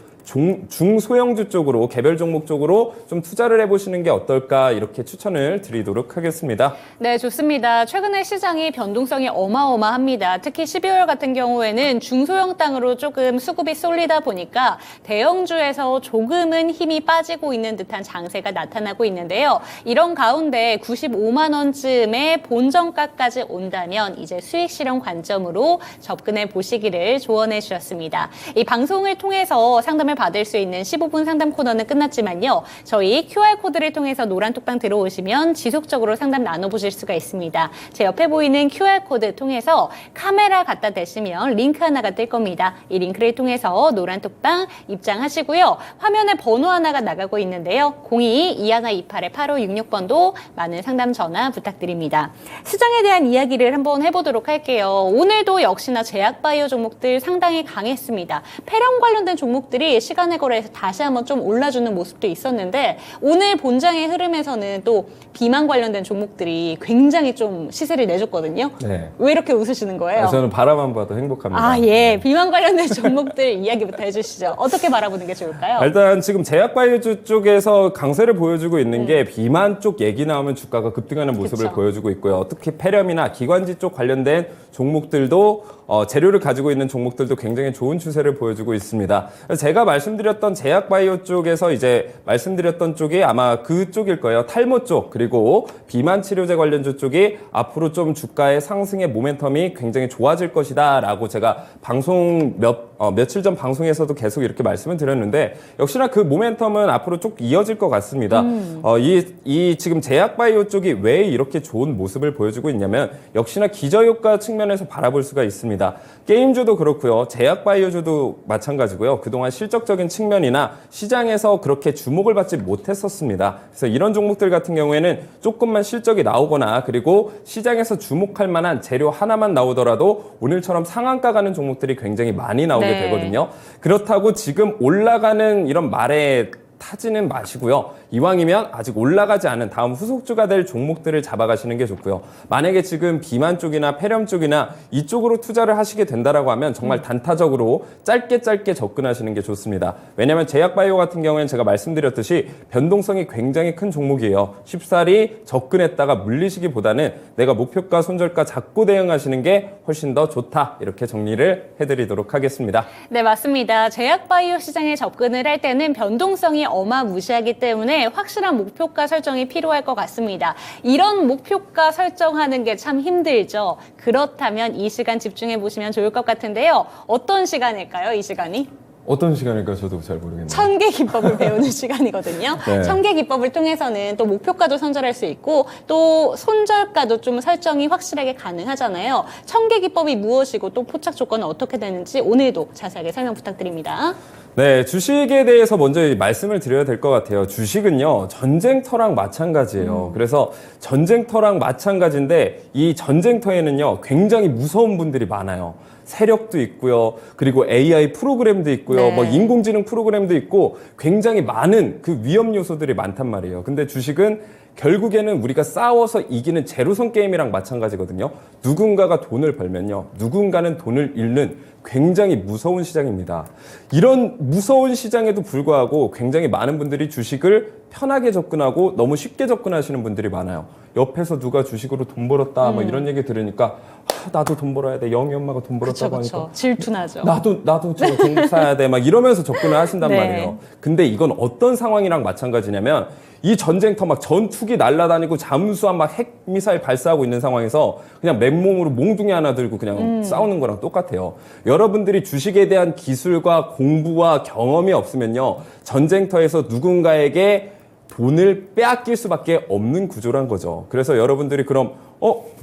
Speaker 4: 쪽으로 개별 종목 쪽으로 좀 투자를 해보시는 게 어떨까 이렇게 추천을 드리도록 하겠습니다.
Speaker 1: 네, 좋습니다. 최근에 시장이 변동성이 어마어마합니다. 특히 12월 같은 경우에는 중소형 땅으로 조금 수급이 쏠리다 보니까 대형주에서 조금은 힘이 빠지고 있는 듯한 장세가 나타나고 있는데요. 이런 가운데 95만 원쯤의 본정가까지 온다면 이제 수익 실현 관점으로 접근해 보시기를 조언해 주셨습니다. 이 방송을 통해서 상담을 받을 수 있는 15분 상담 코너는 끝났지만요. 저희 QR코드를 통해서 노란 톡방 들어오시면 지속적으로 상담 나눠보실 수가 있습니다. 제 옆에 보이는 QR코드 통해서 카메라 갖다 대시면 링크 하나가 뜰 겁니다. 이 링크를 통해서 노란 톡방 입장하시고요. 화면에 번호 하나가 나가고 있는데요. 02-2128-8566번도 많은 상담 전화 부탁드립니다. 시장에 대한 이야기를 한번 해보도록 할게요. 오늘도 역시나 제약바이오 종목들 상당히 강했습니다. 폐렴 관련된 종목들이 시간의 거래에서 다시 한번 좀 올라주는 모습도 있었는데 오늘 본장의 흐름에서는 또 비만 관련된 종목들이 굉장히 좀 시세를 내줬거든요.
Speaker 4: 네.
Speaker 1: 왜 이렇게 웃으시는 거예요?
Speaker 4: 저는 바라만 봐도 행복합니다.
Speaker 1: 아, 예. 비만 관련된 종목들 이야기부터 해주시죠. 어떻게 바라보는 게 좋을까요?
Speaker 4: 일단 지금 제약바이오주 쪽에서 강세를 보여주고 있는 게 비만 쪽 얘기 나오면 주가가 급등하는 모습을
Speaker 1: 그쵸.
Speaker 4: 보여주고 있고요. 특히 폐렴이나 기관지 쪽 관련된 종목들도 재료를 가지고 있는 종목들도 굉장히 좋은 추세를 보여주고 있습니다. 제가 말씀드렸던 제약바이오 쪽에서 이제 말씀드렸던 쪽이 아마 그쪽일 거예요. 탈모 쪽 그리고 비만 치료제 관련주 쪽이 앞으로 좀 주가의 상승의 모멘텀이 굉장히 좋아질 것이다라고 제가 방송 며칠 전 방송에서도 계속 이렇게 말씀을 드렸는데 역시나 그 모멘텀은 앞으로 쭉 이어질 것 같습니다. 이 지금 제약바이오 쪽이 왜 이렇게 좋은 모습을 보여주고 있냐면 역시나 기저효과 측면에서 바라볼 수가 있습니다. 게임주도 그렇고요. 제약바이오주도 마찬가지고요. 그동안 실적적인 측면이나 시장에서 그렇게 주목을 받지 못했었습니다. 그래서 이런 종목들 같은 경우에는 조금만 실적이 나오거나 그리고 시장에서 주목할 만한 재료 하나만 나오더라도 오늘처럼 상한가 가는 종목들이 굉장히 많이 나오게 되거든요. 그렇다고 지금 올라가는 이런 말에 타지는 마시고요. 이왕이면 아직 올라가지 않은 다음 후속주가 될 종목들을 잡아가시는 게 좋고요. 만약에 지금 비만 쪽이나 폐렴 쪽이나 이쪽으로 투자를 하시게 된다라고 하면 정말 단타적으로 짧게 접근하시는 게 좋습니다. 왜냐하면 제약바이오 같은 경우에는 제가 말씀드렸듯이 변동성이 굉장히 큰 종목이에요. 쉽사리 접근했다가 물리시기보다는 내가 목표가, 손절가 잡고 대응하시는 게 훨씬 더 좋다. 이렇게 정리를 해드리도록 하겠습니다.
Speaker 1: 네, 맞습니다. 제약바이오 시장에 접근을 할 때는 변동성이 어마무시하기 때문에 확실한 목표가 설정이 필요할 것 같습니다. 이런 목표가 설정하는 게 참 힘들죠. 그렇다면 이 시간 집중해 보시면 좋을 것 같은데요. 어떤 시간일까요, 이 시간이?
Speaker 4: 어떤 시간일까 저도 잘 모르겠네요.
Speaker 1: 1000개 기법을 배우는 시간이거든요.
Speaker 4: 네.
Speaker 1: 1000개 기법을 통해서는 또 목표가도 선절할 수 있고 또 손절가도 좀 설정이 확실하게 가능하잖아요. 1000개 기법이 무엇이고 또 포착 조건은 어떻게 되는지 오늘도 자세하게 설명 부탁드립니다.
Speaker 4: 네, 주식에 대해서 먼저 말씀을 드려야 될 것 같아요. 주식은요, 전쟁터랑 마찬가지예요. 그래서 전쟁터랑 마찬가지인데 이 전쟁터에는요, 굉장히 무서운 분들이 많아요. 세력도 있고요. 그리고 AI 프로그램도 있고요.
Speaker 1: 네.
Speaker 4: 뭐 인공지능 프로그램도 있고 굉장히 많은 그 위험 요소들이 많단 말이에요. 근데 주식은 결국에는 우리가 싸워서 이기는 제로섬 게임이랑 마찬가지거든요. 누군가가 돈을 벌면요. 누군가는 돈을 잃는 굉장히 무서운 시장입니다. 이런 무서운 시장에도 불구하고 굉장히 많은 분들이 주식을 편하게 접근하고 너무 쉽게 접근하시는 분들이 많아요. 옆에서 누가 주식으로 돈 벌었다 뭐 이런 얘기 들으니까 나도 돈 벌어야 돼. 영희 엄마가 돈 벌었다고 하니까
Speaker 1: 질투나죠.
Speaker 4: 나도 저 종목 사야 돼. 막 이러면서 접근을 하신단
Speaker 1: 네.
Speaker 4: 말이에요. 근데 이건 어떤 상황이랑 마찬가지냐면 이 전쟁터 막 전투기 날아다니고 잠수함 막 핵미사일 발사하고 있는 상황에서 그냥 맨몸으로 몽둥이 하나 들고 그냥 싸우는 거랑 똑같아요. 여러분들이 주식에 대한 기술과 공부와 경험이 없으면요. 전쟁터에서 누군가에게 돈을 빼앗길 수밖에 없는 구조란 거죠. 그래서 여러분들이 그럼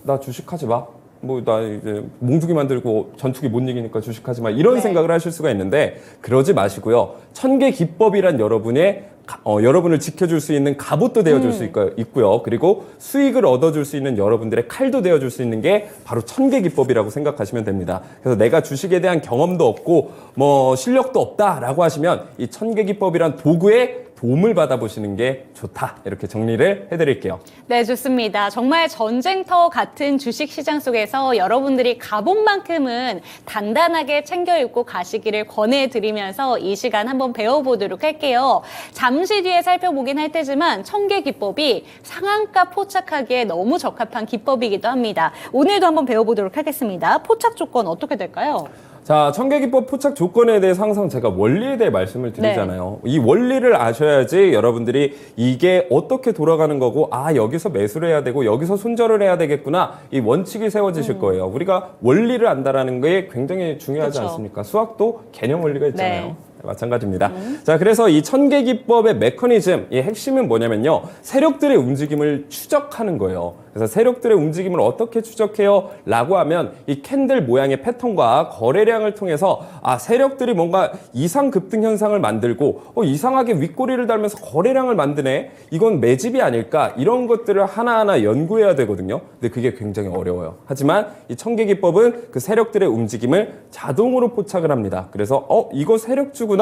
Speaker 4: 나 주식하지 마. 뭐 나 이제 몽둥이 만들고 전투기 못 이기니까 주식하지 마. 이런
Speaker 1: 네.
Speaker 4: 생각을 하실 수가 있는데 그러지 마시고요. 천개 기법이란 여러분을 지켜줄 수 있는 갑옷도 되어줄 수 있고요. 그리고 수익을 얻어줄 수 있는 여러분들의 칼도 되어줄 수 있는 게 바로 천개 기법이라고 생각하시면 됩니다. 그래서 내가 주식에 대한 경험도 없고 뭐 실력도 없다라고 하시면 이 천개 기법이란 도구에 도움을 받아보시는 게 좋다. 이렇게 정리를 해드릴게요.
Speaker 1: 네, 좋습니다. 정말 전쟁터 같은 주식시장 속에서 여러분들이 갑옷만큼은 단단하게 챙겨 입고 가시기를 권해드리면서 이 시간 한번 배워보도록 할게요. 잠시 뒤에 살펴보긴 할 테지만 천개 기법이 상한가 포착하기에 너무 적합한 기법이기도 합니다. 오늘도 한번 배워보도록 하겠습니다. 포착 조건 어떻게 될까요?
Speaker 4: 자, 천개기법 포착 조건에 대해서 항상 제가 원리에 대해 말씀을 드리잖아요. 이 원리를 아셔야지 여러분들이 이게 어떻게 돌아가는 거고, 여기서 매수를 해야 되고, 여기서 손절을 해야 되겠구나. 이 원칙이 세워지실 거예요. 우리가 원리를 안다라는 게 굉장히 중요하지
Speaker 1: 그렇죠.
Speaker 4: 않습니까? 수학도 개념 원리가 있잖아요.
Speaker 1: 네.
Speaker 4: 마찬가지입니다. 자, 그래서 이 천개기법의 메커니즘, 이 핵심은 뭐냐면요. 세력들의 움직임을 추적하는 거예요. 그래서 세력들의 움직임을 어떻게 추적해요? 라고 하면 이 캔들 모양의 패턴과 거래량을 통해서 세력들이 뭔가 이상 급등 현상을 만들고 이상하게 윗꼬리를 달면서 거래량을 만드네. 이건 매집이 아닐까? 이런 것들을 하나하나 연구해야 되거든요. 근데 그게 굉장히 어려워요. 하지만 이 천개기법은 그 세력들의 움직임을 자동으로 포착을 합니다. 그래서 이거 세력주구나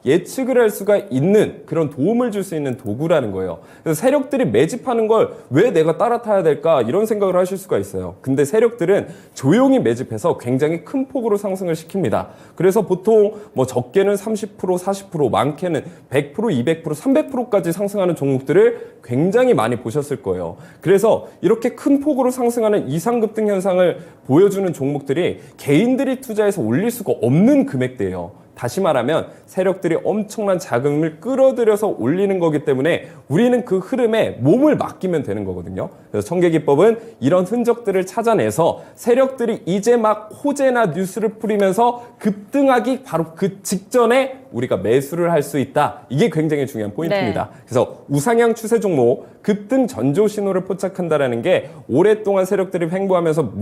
Speaker 4: 예측을 할 수가 있는 그런 도움을 줄 수 있는 도구라는 거예요. 그래서 세력들이 매집하는 걸 왜 내가 따라타야 될까? 이런 생각을 하실 수가 있어요. 근데 세력들은 조용히 매집해서 굉장히 큰 폭으로 상승을 시킵니다. 그래서 보통 뭐 적게는 30%, 40%, 많게는 100%, 200%, 300%까지 상승하는 종목들을 굉장히 많이 보셨을 거예요. 그래서 이렇게 큰 폭으로 상승하는 이상급등 현상을 보여주는 종목들이 개인들이 투자해서 올릴 수가 없는 금액대예요. 다시 말하면 세력들이 엄청난 자금을 끌어들여서 올리는 거기 때문에 우리는 그 흐름에 몸을 맡기면 되는 거거든요. 그래서 천개기법은 이런 흔적들을 찾아내서 세력들이 이제 막 호재나 뉴스를 뿌리면서 급등하기 바로 그 직전에 우리가 매수를 할 수 있다. 이게 굉장히 중요한 포인트입니다.
Speaker 1: 네.
Speaker 4: 그래서 우상향 추세 종목 급등 전조 신호를 포착한다라는 게 오랫동안 세력들이 횡보하면서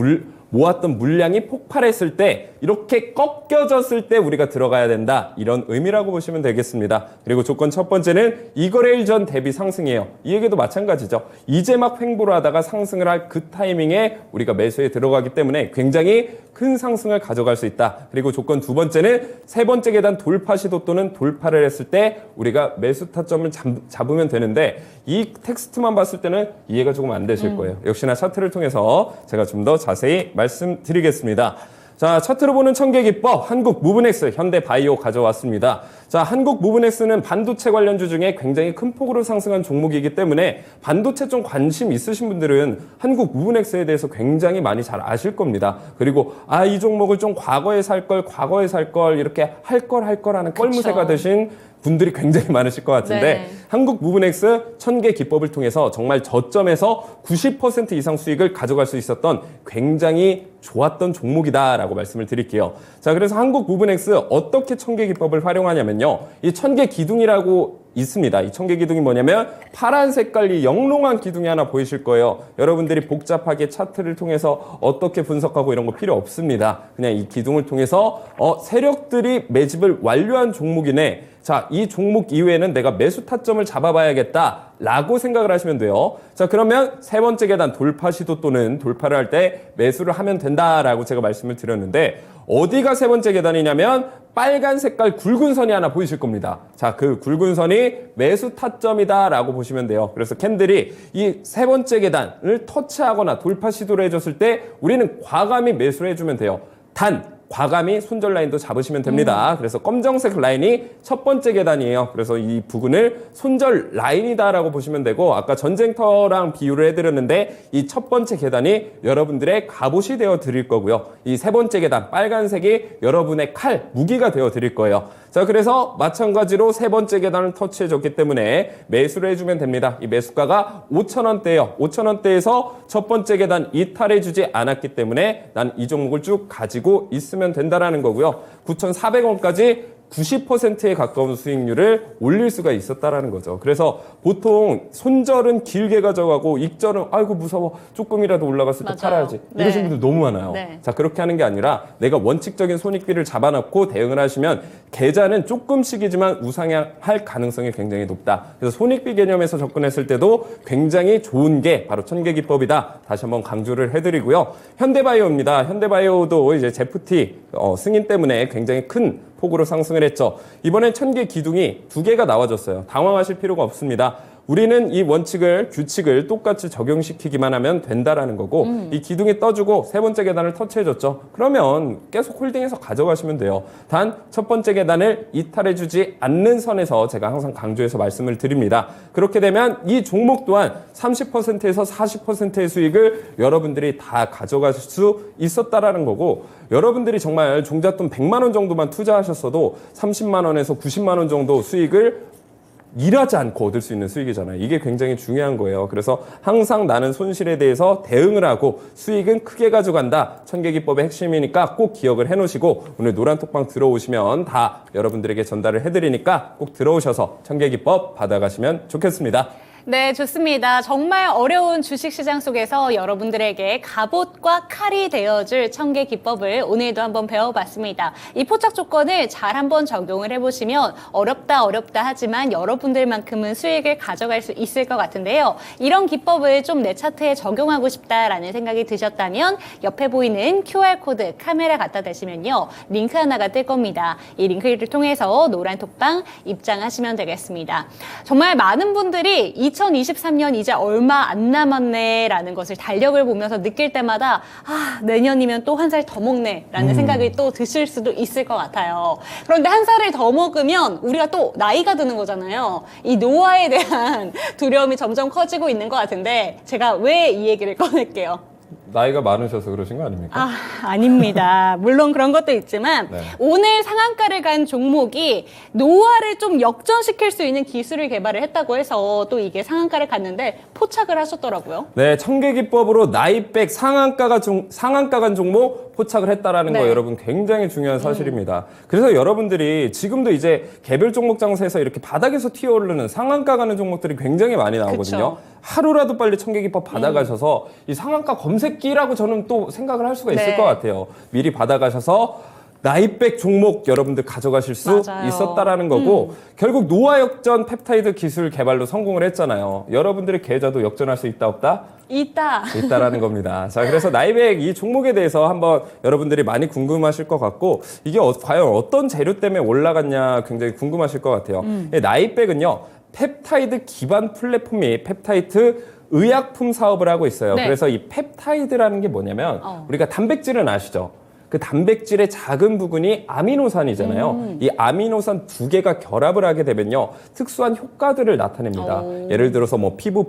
Speaker 4: 모았던 물량이 폭발했을 때 이렇게 꺾여졌을 때 우리가 들어가야 된다. 이런 의미라고 보시면 되겠습니다. 그리고 조건 첫 번째는 이거래일 전 대비 상승이에요. 이 얘기도 마찬가지죠. 이제 막 횡보를 하다가 상승을 할 그 타이밍에 우리가 매수에 들어가기 때문에 굉장히 큰 상승을 가져갈 수 있다. 그리고 조건 두 번째는 세 번째 계단 돌파 시도 또는 돌파를 했을 때 우리가 매수 타점을 잡으면 되는데 이 텍스트만 봤을 때는 이해가 조금 안 되실 거예요. 역시나 차트를 통해서 제가 좀 더 자세히 말씀드리겠습니다. 자, 차트로 보는 천개기법, 한국 무브넥스, 현대바이오 가져왔습니다. 자, 한국 무브넥스는 반도체 관련주 중에 굉장히 큰 폭으로 상승한 종목이기 때문에 반도체 좀 관심 있으신 분들은 한국 무브넥스에 대해서 굉장히 많이 잘 아실 겁니다. 그리고 이 종목을 좀 과거에 살 걸 이렇게 할 걸 하는 껄무새가 되신 분들이 굉장히 많으실 것 같은데
Speaker 1: 네.
Speaker 4: 한국 무브넥스 천개 기법을 통해서 정말 저점에서 90% 이상 수익을 가져갈 수 있었던 굉장히 좋았던 종목이다라고 말씀을 드릴게요. 자, 그래서 한국 무브넥스 어떻게 천개 기법을 활용하냐면요. 이 천개 기둥이라고 있습니다. 이 천개 기둥이 뭐냐면 파란 색깔 이 영롱한 기둥이 하나 보이실 거예요. 여러분들이 복잡하게 차트를 통해서 어떻게 분석하고 이런 거 필요 없습니다. 그냥 이 기둥을 통해서 세력들이 매집을 완료한 종목이네. 자, 이 종목 이후에는 내가 매수 타점을 잡아봐야겠다 라고 생각을 하시면 돼요. 자, 그러면 세 번째 계단 돌파 시도 또는 돌파를 할 때 매수를 하면 된다라고 제가 말씀을 드렸는데 어디가 세 번째 계단이냐면 빨간 색깔 굵은 선이 하나 보이실 겁니다. 자, 그 굵은 선이 매수 타점이다라고 보시면 돼요. 그래서 캔들이 이 세 번째 계단을 터치하거나 돌파 시도를 해줬을 때 우리는 과감히 매수를 해주면 돼요. 단 과감히 손절 라인도 잡으시면 됩니다. 그래서 검정색 라인이 첫 번째 계단이에요. 그래서 이 부근을 손절 라인이다라고 보시면 되고 아까 전쟁터랑 비유를 해드렸는데 이 첫 번째 계단이 여러분들의 갑옷이 되어 드릴 거고요. 이 세 번째 계단 빨간색이 여러분의 칼, 무기가 되어 드릴 거예요. 자, 그래서 마찬가지로 세 번째 계단을 터치해줬기 때문에 매수를 해주면 됩니다. 이 매수가가 5,000원대예요. 5,000원대에서 첫 번째 계단 이탈해주지 않았기 때문에 난 이 종목을 쭉 가지고 있으면 된다라는 거고요. 9,400원까지 90%에 가까운 수익률을 올릴 수가 있었다라는 거죠. 그래서 보통 손절은 길게 가져가고 익절은 아이고 무서워 조금이라도 올라갔을 때
Speaker 1: 맞아요.
Speaker 4: 팔아야지
Speaker 1: 네.
Speaker 4: 이러신 분들 너무 많아요.
Speaker 1: 네.
Speaker 4: 자, 그렇게 하는 게 아니라 내가 원칙적인 손익비를 잡아놓고 대응을 하시면 계좌는 조금씩이지만 우상향할 가능성이 굉장히 높다. 그래서 손익비 개념에서 접근했을 때도 굉장히 좋은 게 바로 천계기법이다. 다시 한번 강조를 해드리고요. 현대바이오입니다. 현대바이오도 이제 제프티 승인 때문에 굉장히 큰 폭으로 상승을 했죠. 이번엔 천개 기둥이 2개가 나와줬어요. 당황하실 필요가 없습니다. 우리는 이 원칙을, 규칙을 똑같이 적용시키기만 하면 된다라는 거고 이 기둥이 떠주고 세 번째 계단을 터치해줬죠. 그러면 계속 홀딩해서 가져가시면 돼요. 단 첫 번째 계단을 이탈해주지 않는 선에서 제가 항상 강조해서 말씀을 드립니다. 그렇게 되면 이 종목 또한 30%에서 40%의 수익을 여러분들이 다 가져가실 수 있었다라는 거고 여러분들이 정말 종잣돈 100만 원 정도만 투자하셨어도 30만 원에서 90만 원 정도 수익을 일하지 않고 얻을 수 있는 수익이잖아요. 이게 굉장히 중요한 거예요. 그래서 항상 나는 손실에 대해서 대응을 하고 수익은 크게 가져간다. 천계기법의 핵심이니까 꼭 기억을 해놓으시고 오늘 노란톡방 들어오시면 다 여러분들에게 전달을 해드리니까 꼭 들어오셔서 천계기법 받아가시면 좋겠습니다.
Speaker 1: 네, 좋습니다. 정말 어려운 주식시장 속에서 여러분들에게 갑옷과 칼이 되어줄 천개 기법을 오늘도 한번 배워봤습니다. 이 포착 조건을 잘 한번 적용을 해보시면 어렵다 하지만 여러분들만큼은 수익을 가져갈 수 있을 것 같은데요. 이런 기법을 좀 내 차트에 적용하고 싶다라는 생각이 드셨다면 옆에 보이는 QR코드 카메라 갖다 대시면요. 링크 하나가 뜰 겁니다. 이 링크를 통해서 노란톡방 입장하시면 되겠습니다. 정말 많은 분들이 2023년 이제 얼마 안 남았네라는 것을 달력을 보면서 느낄 때마다 내년이면 또 한 살 더 먹네라는 생각이 또 드실 수도 있을 것 같아요. 그런데 한 살을 더 먹으면 우리가 또 나이가 드는 거잖아요. 이 노화에 대한 두려움이 점점 커지고 있는 것 같은데 제가 왜 이 얘기를 꺼낼게요.
Speaker 4: 나이가 많으셔서 그러신 거 아닙니까?
Speaker 1: 아닙니다. 물론 그런 것도 있지만
Speaker 4: 네.
Speaker 1: 오늘 상한가를 간 종목이 노화를 좀 역전시킬 수 있는 기술을 개발을 했다고 해서 또 이게 상한가를 갔는데 포착을 하셨더라고요.
Speaker 4: 네, 천계기법으로 나이백 상한가 간 종목 포착을 했다라는
Speaker 1: 네.
Speaker 4: 거 여러분 굉장히 중요한 사실입니다. 그래서 여러분들이 지금도 이제 개별 종목 장세에서 이렇게 바닥에서 튀어오르는 상한가 가는 종목들이 굉장히 많이 나오거든요.
Speaker 1: 그쵸.
Speaker 4: 하루라도 빨리 천계기법 받아가셔서 이 상한가 검색기라고 저는 또 생각을 할 수가 있을
Speaker 1: 네.
Speaker 4: 것 같아요. 미리 받아가셔서 나이백 종목 여러분들 가져가실 수
Speaker 1: 맞아요.
Speaker 4: 있었다라는 거고 결국 노화 역전 펩타이드 기술 개발로 성공을 했잖아요. 여러분들의 계좌도 역전할 수 있다 없다? 있다라는 겁니다. 자, 그래서 나이백 이 종목에 대해서 한번 여러분들이 많이 궁금하실 것 같고 이게 과연 어떤 재료 때문에 올라갔냐 굉장히 궁금하실 것 같아요. 나이백은요. 펩타이드 기반 플랫폼이 펩타이드 의약품 사업을 하고 있어요.
Speaker 1: 네.
Speaker 4: 그래서 이 펩타이드라는 게 뭐냐면 우리가 단백질은 아시죠? 그 단백질의 작은 부분이 아미노산이잖아요. 이 아미노산 2개가 결합을 하게 되면요. 특수한 효과들을 나타냅니다. 예를 들어서 뭐 피부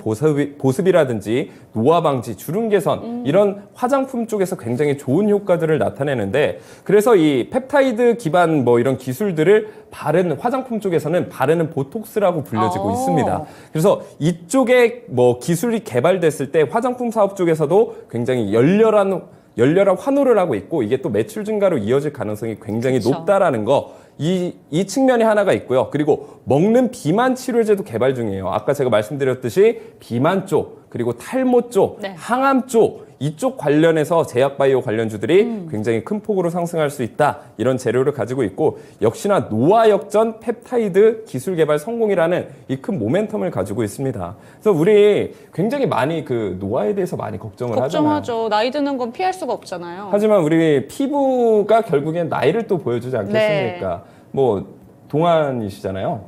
Speaker 4: 보습이라든지 노화 방지, 주름 개선 이런 화장품 쪽에서 굉장히 좋은 효과들을 나타내는데 그래서 이 펩타이드 기반 뭐 이런 기술들을 바르는 화장품 쪽에서는 바르는 보톡스라고 불려지고 있습니다. 그래서 이쪽에 뭐 기술이 개발됐을 때 화장품 사업 쪽에서도 굉장히 열렬한 환호를 하고 있고 이게 또 매출 증가로 이어질 가능성이 굉장히
Speaker 1: 그쵸.
Speaker 4: 높다라는 거. 이 측면이 하나가 있고요. 그리고 먹는 비만 치료제도 개발 중이에요. 아까 제가 말씀드렸듯이 비만 쪽, 그리고 탈모 쪽,
Speaker 1: 네.
Speaker 4: 항암 쪽 이쪽 관련해서 제약바이오 관련주들이 굉장히 큰 폭으로 상승할 수 있다. 이런 재료를 가지고 있고 역시나 노화 역전 펩타이드 기술 개발 성공이라는 이 큰 모멘텀을 가지고 있습니다. 그래서 우리 굉장히 많이 그 노화에 대해서 많이 걱정을 하잖아요.
Speaker 1: 걱정하죠. 나이 드는 건 피할 수가 없잖아요.
Speaker 4: 하지만 우리 피부가 결국엔 나이를 또 보여주지 않겠습니까? 뭐 동안이시잖아요.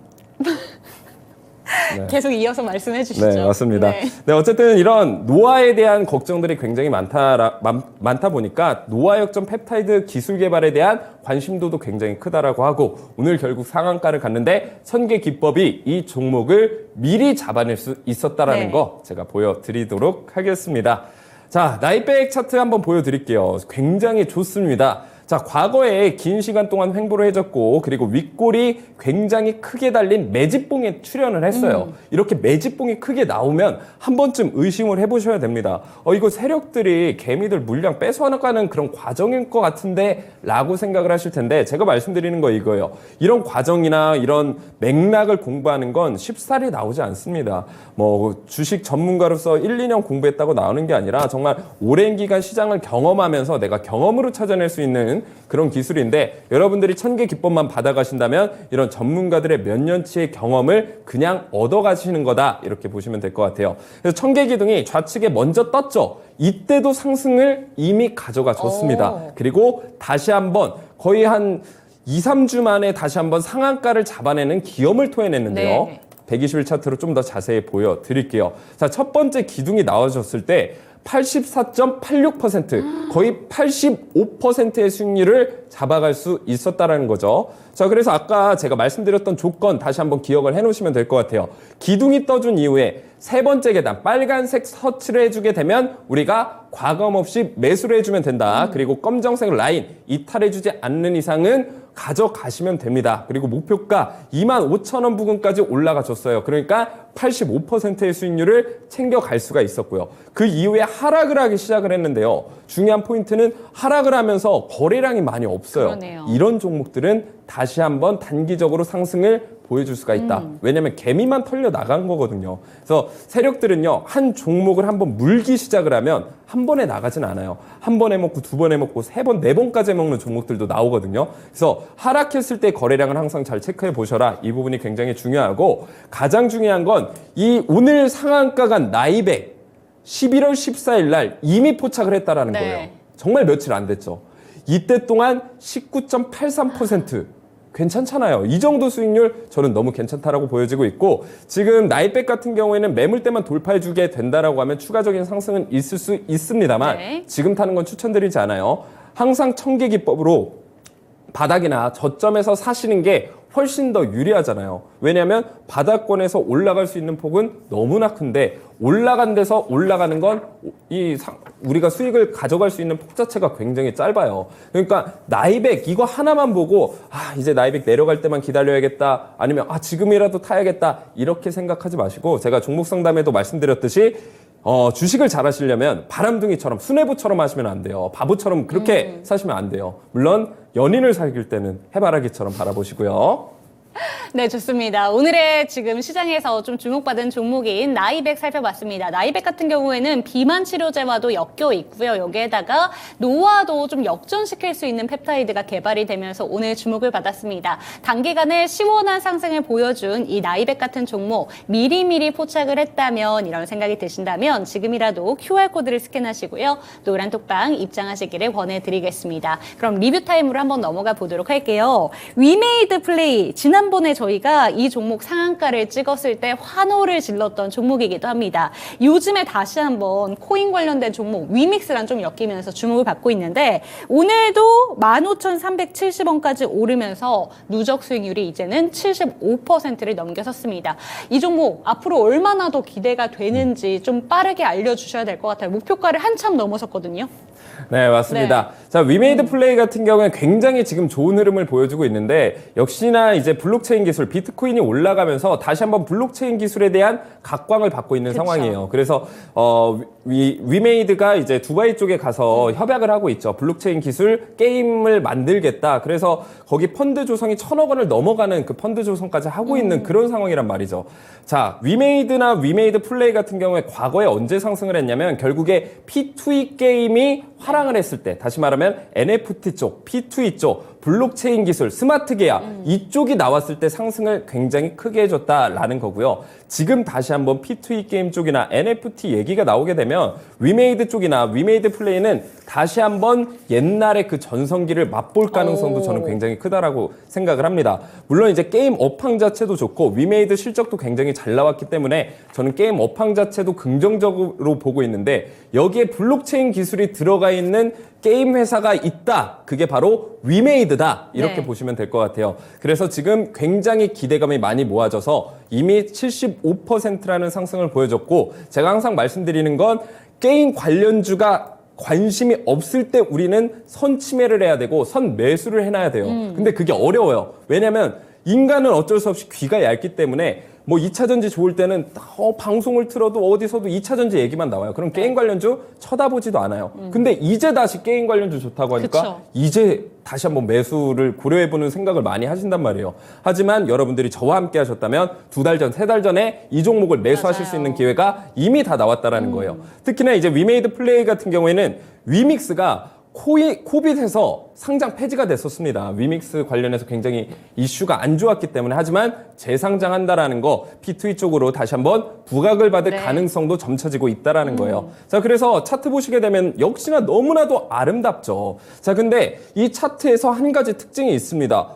Speaker 4: 네.
Speaker 1: 계속 이어서 말씀해 주시죠.
Speaker 4: 네, 맞습니다.
Speaker 1: 네.
Speaker 4: 네, 어쨌든 이런 노화에 대한 걱정들이 굉장히 많다 보니까 노화 역전 펩타이드 기술 개발에 대한 관심도도 굉장히 크다라고 하고 오늘 결국 상한가를 갔는데 선계 기법이 이 종목을 미리 잡아낼 수 있었다라는
Speaker 1: 네.
Speaker 4: 거 제가 보여드리도록 하겠습니다. 자, 나이백 차트 한번 보여드릴게요. 굉장히 좋습니다. 자, 과거에 긴 시간 동안 횡보를 해줬고 그리고 윗골이 굉장히 크게 달린 매집봉에 출현을 했어요. 이렇게 매집봉이 크게 나오면 한 번쯤 의심을 해보셔야 됩니다. 이거 세력들이 개미들 물량 뺏어나가는 그런 과정일 것 같은데 라고 생각을 하실 텐데 제가 말씀드리는 거 이거예요. 이런 과정이나 이런 맥락을 공부하는 건 쉽사리 나오지 않습니다. 뭐 주식 전문가로서 1, 2년 공부했다고 나오는 게 아니라 정말 오랜 기간 시장을 경험하면서 내가 경험으로 찾아낼 수 있는 그런 기술인데 여러분들이 천개 기법만 받아가신다면 이런 전문가들의 몇 년치의 경험을 그냥 얻어가시는 거다 이렇게 보시면 될 것 같아요. 그래서 천개 기둥이 좌측에 먼저 떴죠. 이때도 상승을 이미 가져가 줬습니다. 그리고 다시 한번 거의 한 2, 3주 만에 다시 한번 상한가를 잡아내는 기염을 토해냈는데요.
Speaker 1: 네.
Speaker 4: 120일 차트로 좀 더 자세히 보여드릴게요. 자, 첫 번째 기둥이 나와줬을 때 84.86% 거의 85%의 수익률을 잡아갈 수 있었다라는 거죠. 자, 그래서 아까 제가 말씀드렸던 조건 다시 한번 기억을 해놓으시면 될 것 같아요. 기둥이 떠준 이후에 세 번째 계단 빨간색 터치를 해주게 되면 우리가 과감 없이 매수를 해주면 된다. 그리고 검정색 라인 이탈해주지 않는 이상은 가져가시면 됩니다. 그리고 목표가 25,000원 부근까지 올라가 줬어요. 그러니까 85%의 수익률을 챙겨갈 수가 있었고요. 그 이후에 하락을 하기 시작을 했는데요. 중요한 포인트는 하락을 하면서 거래량이 많이 없어요.
Speaker 1: 그러네요.
Speaker 4: 이런 종목들은 다시 한번 단기적으로 상승을 보여줄 수가 있다. 왜냐하면 개미만 털려 나간 거거든요. 그래서 세력들은요. 한 종목을 한번 물기 시작을 하면 한 번에 나가진 않아요. 한 번에 먹고 두 번에 먹고 세 번, 네 번까지 먹는 종목들도 나오거든요. 그래서 하락했을 때 거래량을 항상 잘 체크해 보셔라. 이 부분이 굉장히 중요하고 가장 중요한 건 이 오늘 상한가 간 나이백 11월 14일 날 이미 포착을 했다라는
Speaker 1: 네.
Speaker 4: 거예요. 정말 며칠 안 됐죠. 이때 동안 19.83% 괜찮잖아요. 이 정도 수익률 저는 너무 괜찮다라고 보여지고 있고 지금 나이백 같은 경우에는 매물대만 돌파해주게 된다라고 하면 추가적인 상승은 있을 수 있습니다만
Speaker 1: 네.
Speaker 4: 지금 타는 건 추천드리지 않아요. 항상 천개 기법으로 바닥이나 저점에서 사시는 게 훨씬 더 유리하잖아요. 왜냐하면 바닥권에서 올라갈 수 있는 폭은 너무나 큰데 올라간 데서 올라가는 건 우리가 수익을 가져갈 수 있는 폭 자체가 굉장히 짧아요. 그러니까 나이백 이거 하나만 보고 이제 나이백 내려갈 때만 기다려야겠다 아니면 지금이라도 타야겠다 이렇게 생각하지 마시고 제가 종목 상담에도 말씀드렸듯이 주식을 잘 하시려면 바람둥이처럼 수뇌부처럼 하시면 안 돼요. 바보처럼 그렇게 사시면 안 돼요. 물론 연인을 사귈 때는 해바라기처럼 바라보시고요.
Speaker 1: 네, 좋습니다. 오늘의 지금 시장에서 좀 주목받은 종목인 나이백 살펴봤습니다. 나이백 같은 경우에는 비만 치료제와도 엮여 있고요. 여기에다가 노화도 좀 역전시킬 수 있는 펩타이드가 개발이 되면서 오늘 주목을 받았습니다. 단기간에 시원한 상승을 보여준 이 나이백 같은 종목 미리미리 포착을 했다면 이런 생각이 드신다면 지금이라도 QR코드를 스캔하시고요. 노란 톡방 입장하시기를 권해드리겠습니다. 그럼 리뷰 타임으로 한번 넘어가 보도록 할게요. 위메이드 플레이 지난번에 저희가 이 종목 상한가를 찍었을 때 환호를 질렀던 종목이기도 합니다. 요즘에 다시 한번 코인 관련된 종목 위믹스랑 좀 엮이면서 주목을 받고 있는데 오늘도 15,370원까지 오르면서 누적 수익률이 이제는 75%를 넘겨섰습니다. 이 종목 앞으로 얼마나 더 기대가 되는지 좀 빠르게 알려주셔야 될 것 같아요. 목표가를 한참 넘어섰거든요.
Speaker 4: 네, 맞습니다. 자, 위메이드 플레이 같은 경우는 굉장히 지금 좋은 흐름을 보여주고 있는데 역시나 이제 블록 블록체인 기술, 비트코인이 올라가면서 다시 한번 블록체인 기술에 대한 각광을 받고 있는
Speaker 1: 그쵸.
Speaker 4: 상황이에요. 그래서 위메이드가 이제 두바이 쪽에 가서 협약을 하고 있죠. 블록체인 기술 게임을 만들겠다. 그래서 거기 펀드 조성이 1,000억 원을 넘어가는 그 펀드 조성까지 하고 있는 그런 상황이란 말이죠. 자, 위메이드나 위메이드 플레이 같은 경우에 과거에 언제 상승을 했냐면 결국에 P2E 게임이 화랑을 했을 때, 다시 말하면 NFT 쪽, P2E 쪽, 블록체인 기술, 스마트 계약 이쪽이 나왔을 때 상승을 굉장히 크게 해줬다라는 거고요. 지금 다시 한번 P2E 게임 쪽이나 NFT 얘기가 나오게 되면 위메이드 쪽이나 위메이드 플레이는 다시 한번 옛날의 그 전성기를 맛볼 가능성도 저는 굉장히 크다라고 생각을 합니다. 물론 이제 게임 업황 자체도 좋고 위메이드 실적도 굉장히 잘 나왔기 때문에 저는 게임 업황 자체도 긍정적으로 보고 있는데 여기에 블록체인 기술이 들어가 있는 게임 회사가 있다. 그게 바로 위메이드다. 이렇게
Speaker 1: 네.
Speaker 4: 보시면 될 것 같아요. 그래서 지금 굉장히 기대감이 많이 모아져서 이미 75%라는 상승을 보여줬고 제가 항상 말씀드리는 건 게임 관련주가 관심이 없을 때 우리는 선침해를 해야 되고 선매수를 해놔야 돼요. 근데 그게 어려워요. 왜냐면 인간은 어쩔 수 없이 귀가 얇기 때문에 뭐 2차전지 좋을 때는 방송을 틀어도 어디서도 2차전지 얘기만 나와요. 그럼 게임 관련주 쳐다보지도 않아요. 근데 이제 다시 게임 관련주 좋다고 하니까
Speaker 1: 그쵸.
Speaker 4: 이제 다시 한번 매수를 고려해보는 생각을 많이 하신단 말이에요. 하지만 여러분들이 저와 함께 하셨다면 2달 전, 3달 전에 이 종목을 매수하실
Speaker 1: 맞아요.
Speaker 4: 수 있는 기회가 이미 다 나왔다라는 거예요. 특히나 이제 위메이드 플레이 같은 경우에는 위믹스가 코빗에서 상장 폐지가 됐었습니다. 위믹스 관련해서 굉장히 이슈가 안 좋았기 때문에 하지만 재상장한다라는 거 P2E 쪽으로 다시 한번 부각을 받을
Speaker 1: 네.
Speaker 4: 가능성도 점쳐지고 있다라는 거예요. 자, 그래서 차트 보시게 되면 역시나 너무나도 아름답죠. 자, 근데 이 차트에서 한 가지 특징이 있습니다.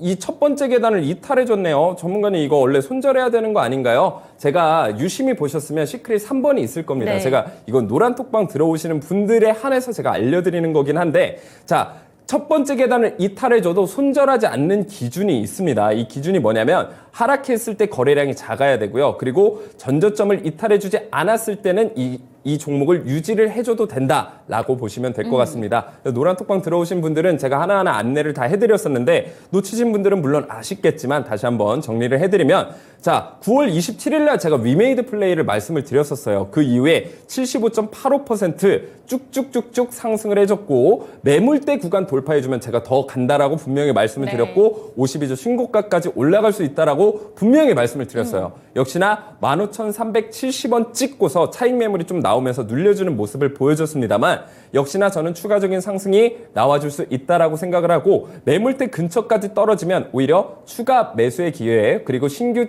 Speaker 4: 이 첫 번째 계단을 이탈해줬네요. 전문가님 이거 원래 손절해야 되는 거 아닌가요? 제가 유심히 보셨으면 시크릿 3번이 있을 겁니다.
Speaker 1: 네.
Speaker 4: 제가 이건 노란 톡방 들어오시는 분들에 한해서 제가 알려드리는 거긴 한데 자, 첫 번째 계단을 이탈해줘도 손절하지 않는 기준이 있습니다. 이 기준이 뭐냐면 하락했을 때 거래량이 작아야 되고요. 그리고 전저점을 이탈해주지 않았을 때는 이 종목을 유지를 해줘도 된다라고 보시면 될 것 같습니다. 노란 톡방 들어오신 분들은 제가 하나하나 안내를 다 해드렸었는데 놓치신 분들은 물론 아쉽겠지만 다시 한번 정리를 해드리면 자, 9월 27일 날 제가 위메이드 플레이를 말씀을 드렸었어요. 그 이후에 75.85% 쭉쭉쭉쭉 상승을 해줬고 매물대 구간 돌파해주면 제가 더 간다라고 분명히 말씀을
Speaker 1: 네.
Speaker 4: 드렸고 52주 신고가까지 올라갈 수 있다라고 분명히 말씀을 드렸어요. 역시나 15,370원 찍고서 차익 매물이 좀 나오면서 눌려주는 모습을 보여줬습니다만 역시나 저는 추가적인 상승이 나와줄 수 있다라고 생각을 하고 매물대 근처까지 떨어지면 오히려 추가 매수의 기회 그리고 신규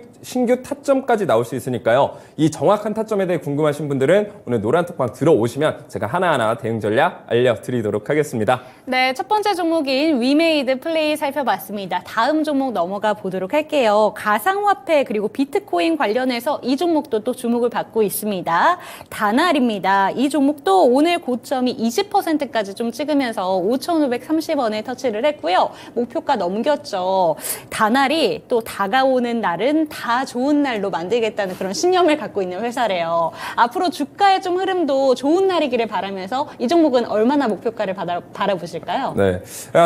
Speaker 4: 타점까지 나올 수 있으니까요. 이 정확한 타점에 대해 궁금하신 분들은 오늘 노란톡방 들어오시면 제가 하나하나 대응 전략 알려드리도록 하겠습니다.
Speaker 1: 네, 첫 번째 종목인 위메이드 플레이 살펴봤습니다. 다음 종목 넘어가 보도록 할게요. 가상화폐 그리고 비트코인 관련해서 이 종목도 또 주목을 받고 있습니다. 다날입니다. 이 종목도 오늘 고점이 20%까지 좀 찍으면서 5,530원에 터치를 했고요. 목표가 넘겼죠. 다날이 또 다가오는 날은 다 좋은 날로 만들겠다는 그런 신념을 갖고 있는 회사래요. 앞으로 주가의 좀 흐름도 좋은 날이기를 바라면서 이 종목은 얼마나 목표가를 바라보실까요?
Speaker 4: 네.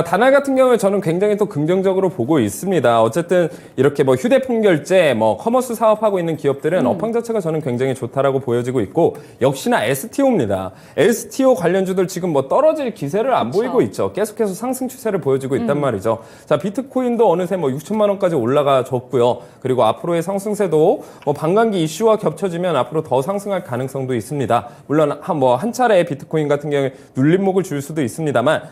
Speaker 4: 다날 같은 경우에 저는 굉장히 또 긍정적으로 보고 있습니다. 어쨌든 이렇게 뭐 휴대폰 결제, 뭐 커머스 사업하고 있는 기업들은 업황 자체가 저는 굉장히 좋다라고 보여지고 있고 역시나 STO입니다. STO 관련주들 지금 뭐 떨어질 기세를 안 보이고 있죠. 계속해서 상승 추세를 보여주고 있단 말이죠. 자, 비트코인도 어느새 뭐 6천만 원까지 올라가 줬고요. 그리고 앞으로의 상승세도 뭐 반감기 이슈와 겹쳐지면 앞으로 더 상승할 가능성도 있습니다. 물론 한 차례 비트코인 같은 경우에 눌림목을 줄 수도 있습니다만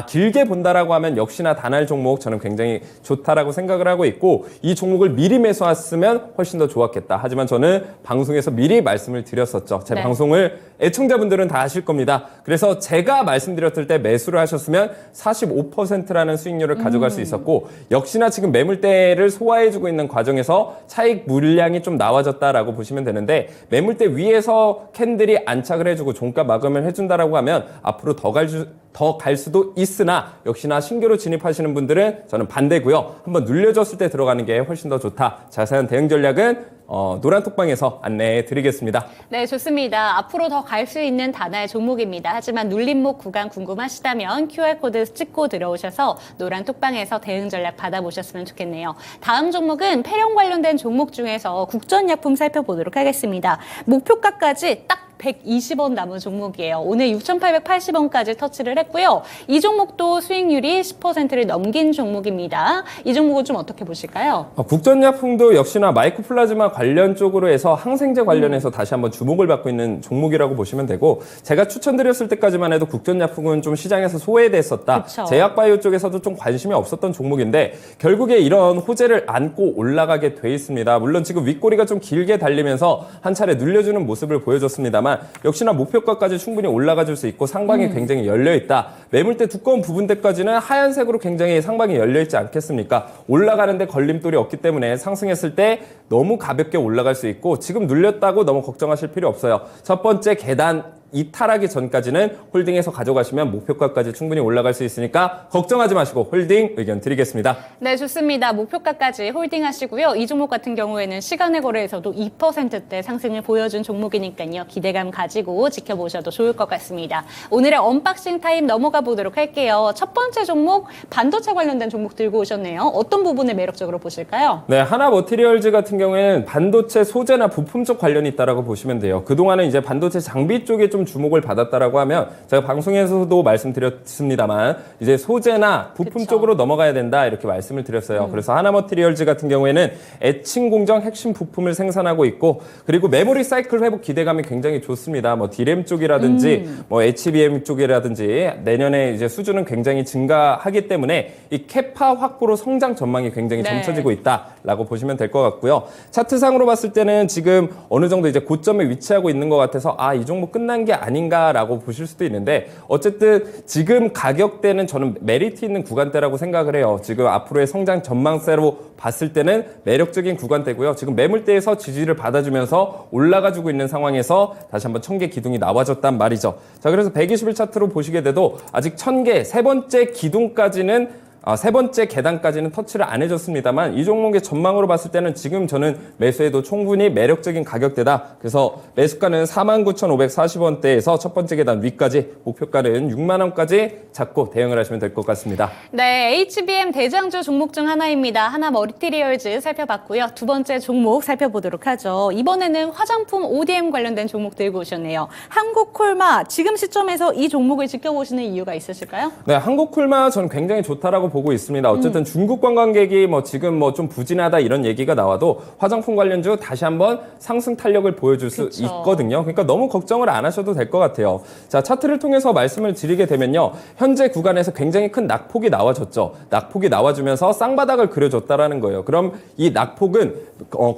Speaker 4: 길게 본다라고 하면 역시나 다날 종목 저는 굉장히 좋다라고 생각을 하고 있고 이 종목을 미리 매수했으면 훨씬 더 좋았겠다. 하지만 저는 방송에서 미리 말씀을 드렸었죠. 제
Speaker 1: 네.
Speaker 4: 방송을 애청자분들은 다 아실 겁니다. 그래서 제가 말씀드렸을 때 매수를 하셨으면 45%라는 수익률을 가져갈 수 있었고 역시나 지금 매물대를 소화해주고 있는 과정에서 차익 물량이 좀 나와졌다라고 보시면 되는데 매물대 위에서 캔들이 안착을 해주고 종가 마감을 해준다라고 하면 앞으로 더 갈 수도 있으나 역시나 신규로 진입하시는 분들은 저는 반대고요. 한번 눌려졌을 때 들어가는 게 훨씬 더 좋다. 자세한 대응 전략은 노란 톡방에서 안내해 드리겠습니다.
Speaker 1: 네, 좋습니다. 앞으로 더 갈 수 있는 단아의 종목입니다. 하지만 눌림목 구간 궁금하시다면 QR코드 찍고 들어오셔서 노란 톡방에서 대응 전략 받아보셨으면 좋겠네요. 다음 종목은 폐렴 관련된 종목 중에서 국전약품 살펴보도록 하겠습니다. 목표가까지 딱 120원 남은 종목이에요. 오늘 6,880원까지 터치를 했고요. 이 종목도 수익률이 10%를 넘긴 종목입니다. 이 종목은 좀 어떻게 보실까요?
Speaker 4: 국전약품도 역시나 마이크로플라즈마 관련 쪽으로 해서 항생제 관련해서 다시 한번 주목을 받고 있는 종목이라고 보시면 되고, 제가 추천드렸을 때까지만 해도 국전약품은 좀 시장에서 소외됐었다.
Speaker 1: 그쵸.
Speaker 4: 제약바이오 쪽에서도 좀 관심이 없었던 종목인데 결국에 이런 호재를 안고 올라가게 돼 있습니다. 물론 지금 윗꼬리가 좀 길게 달리면서 한 차례 눌려주는 모습을 보여줬습니다만 역시나 목표가까지 충분히 올라가 줄 수 있고 상방이 굉장히 열려있다. 매물대 두꺼운 부분대까지는 하얀색으로 굉장히 상방이 열려있지 않겠습니까? 올라가는데 걸림돌이 없기 때문에 상승했을 때 너무 가볍게 올라갈 수 있고, 지금 눌렸다고 너무 걱정하실 필요 없어요. 첫 번째 계단 이탈하기 전까지는 홀딩해서 가져가시면 목표가까지 충분히 올라갈 수 있으니까 걱정하지 마시고 홀딩 의견 드리겠습니다.
Speaker 1: 네, 좋습니다. 목표가까지 홀딩하시고요. 이 종목 같은 경우에는 시간의 거래에서도 2%대 상승을 보여준 종목이니까요. 기대감 가지고 지켜보셔도 좋을 것 같습니다. 오늘의 언박싱 타임 넘어가 보도록 할게요. 첫 번째 종목, 반도체 관련된 종목 들고 오셨네요. 어떤 부분을 매력적으로 보실까요?
Speaker 4: 네, 하나머티리얼즈 같은 경우에는 반도체 소재나 부품 쪽 관련이 있다라고 보시면 돼요. 그동안은 이제 반도체 장비 쪽에 좀 주목을 받았다라고 하면 제가 방송에서도 말씀드렸습니다만 이제 소재나 부품
Speaker 1: 그쵸.
Speaker 4: 쪽으로 넘어가야 된다 이렇게 말씀을 드렸어요. 그래서 하나머티리얼즈 같은 경우에는 에칭 공정 핵심 부품을 생산하고 있고, 그리고 메모리 사이클 회복 기대감이 굉장히 좋습니다. 뭐 D램 쪽이라든지 뭐 HBM 쪽이라든지 내년에 이제 수주는 굉장히 증가하기 때문에 이 캐파 확보로 성장 전망이 굉장히
Speaker 1: 네.
Speaker 4: 점쳐지고 있다라고 보시면 될 것 같고요. 차트상으로 봤을 때는 지금 어느 정도 이제 고점에 위치하고 있는 것 같아서 이 종목 끝난 게 아닌가라고 보실 수도 있는데, 어쨌든 지금 가격대는 저는 메리트 있는 구간대라고 생각을 해요. 지금 앞으로의 성장 전망세로 봤을 때는 매력적인 구간대고요. 지금 매물대에서 지지를 받아주면서 올라가주고 있는 상황에서 다시 한번 1000개 기둥이 나와줬단 말이죠. 자, 그래서 120일 차트로 보시게 돼도 아직 1000개, 세 번째 기둥까지는 세 번째 계단까지는 터치를 안 해줬습니다만 이 종목의 전망으로 봤을 때는 지금 저는 매수해도 충분히 매력적인 가격대다. 그래서 매수가는 49,540원대에서 첫 번째 계단 위까지, 목표가는 6만 원까지 잡고 대응을 하시면 될 것 같습니다.
Speaker 1: 네, HBM 대장주 종목 중 하나입니다. 하나머티리얼즈 살펴봤고요. 두 번째 종목 살펴보도록 하죠. 이번에는 화장품 ODM 관련된 종목 들고 오셨네요. 한국콜마, 지금 시점에서 이 종목을 지켜보시는 이유가 있으실까요?
Speaker 4: 네, 한국콜마 저는 굉장히 좋다라고 보고 있습니다. 어쨌든 중국 관광객이 지금 좀 부진하다 이런 얘기가 나와도 화장품 관련주 다시 한번 상승 탄력을 보여줄 수
Speaker 1: 그쵸.
Speaker 4: 있거든요. 그러니까 너무 걱정을 안 하셔도 될 것 같아요. 자, 차트를 통해서 말씀을 드리게 되면요. 현재 구간에서 굉장히 큰 낙폭이 나와줬죠. 낙폭이 나와주면서 쌍바닥을 그려줬다라는 거예요. 그럼 이 낙폭은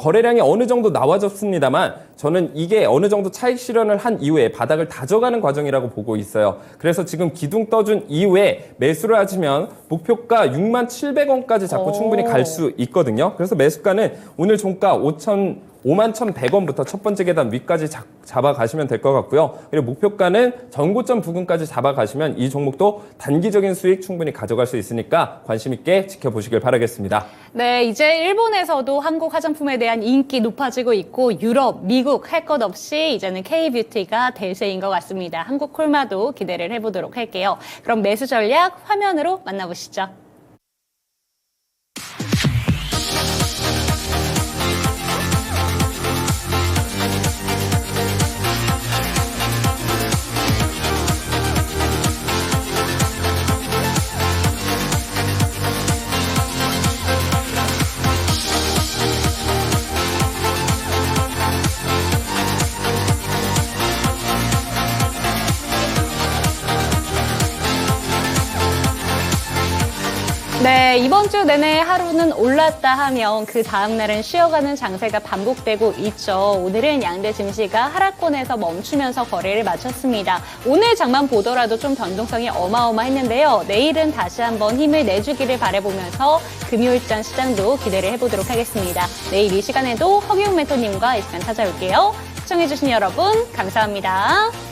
Speaker 4: 거래량이 어느 정도 나와줬습니다만 저는 이게 어느 정도 차익 실현을 한 이후에 바닥을 다져가는 과정이라고 보고 있어요. 그래서 지금 기둥 떠준 이후에 매수를 하시면 목표가 67,700원까지 잡고 충분히 갈 수 있거든요. 그래서 매수가는 오늘 종가 51,100원부터 첫 번째 계단 위까지 잡아가시면 될 것 같고요. 그리고 목표가는 전고점 부근까지 잡아가시면 이 종목도 단기적인 수익 충분히 가져갈 수 있으니까 관심 있게 지켜보시길 바라겠습니다.
Speaker 1: 네, 이제 일본에서도 한국 화장품에 대한 인기 높아지고 있고 유럽, 미국 할 것 없이 이제는 K-뷰티가 대세인 것 같습니다. 한국 콜마도 기대를 해보도록 할게요. 그럼 매수 전략 화면으로 만나보시죠. 네, 이번 주 내내 하루는 올랐다 하면 그 다음날은 쉬어가는 장세가 반복되고 있죠. 오늘은 양대 증시가 하락권에서 멈추면서 거래를 마쳤습니다. 오늘 장만 보더라도 좀 변동성이 어마어마했는데요. 내일은 다시 한번 힘을 내주기를 바라보면서 금요일장 시장도 기대를 해보도록 하겠습니다. 내일 이 시간에도 허기웅 멘토님과 이 시간 찾아올게요. 시청해주신 여러분 감사합니다.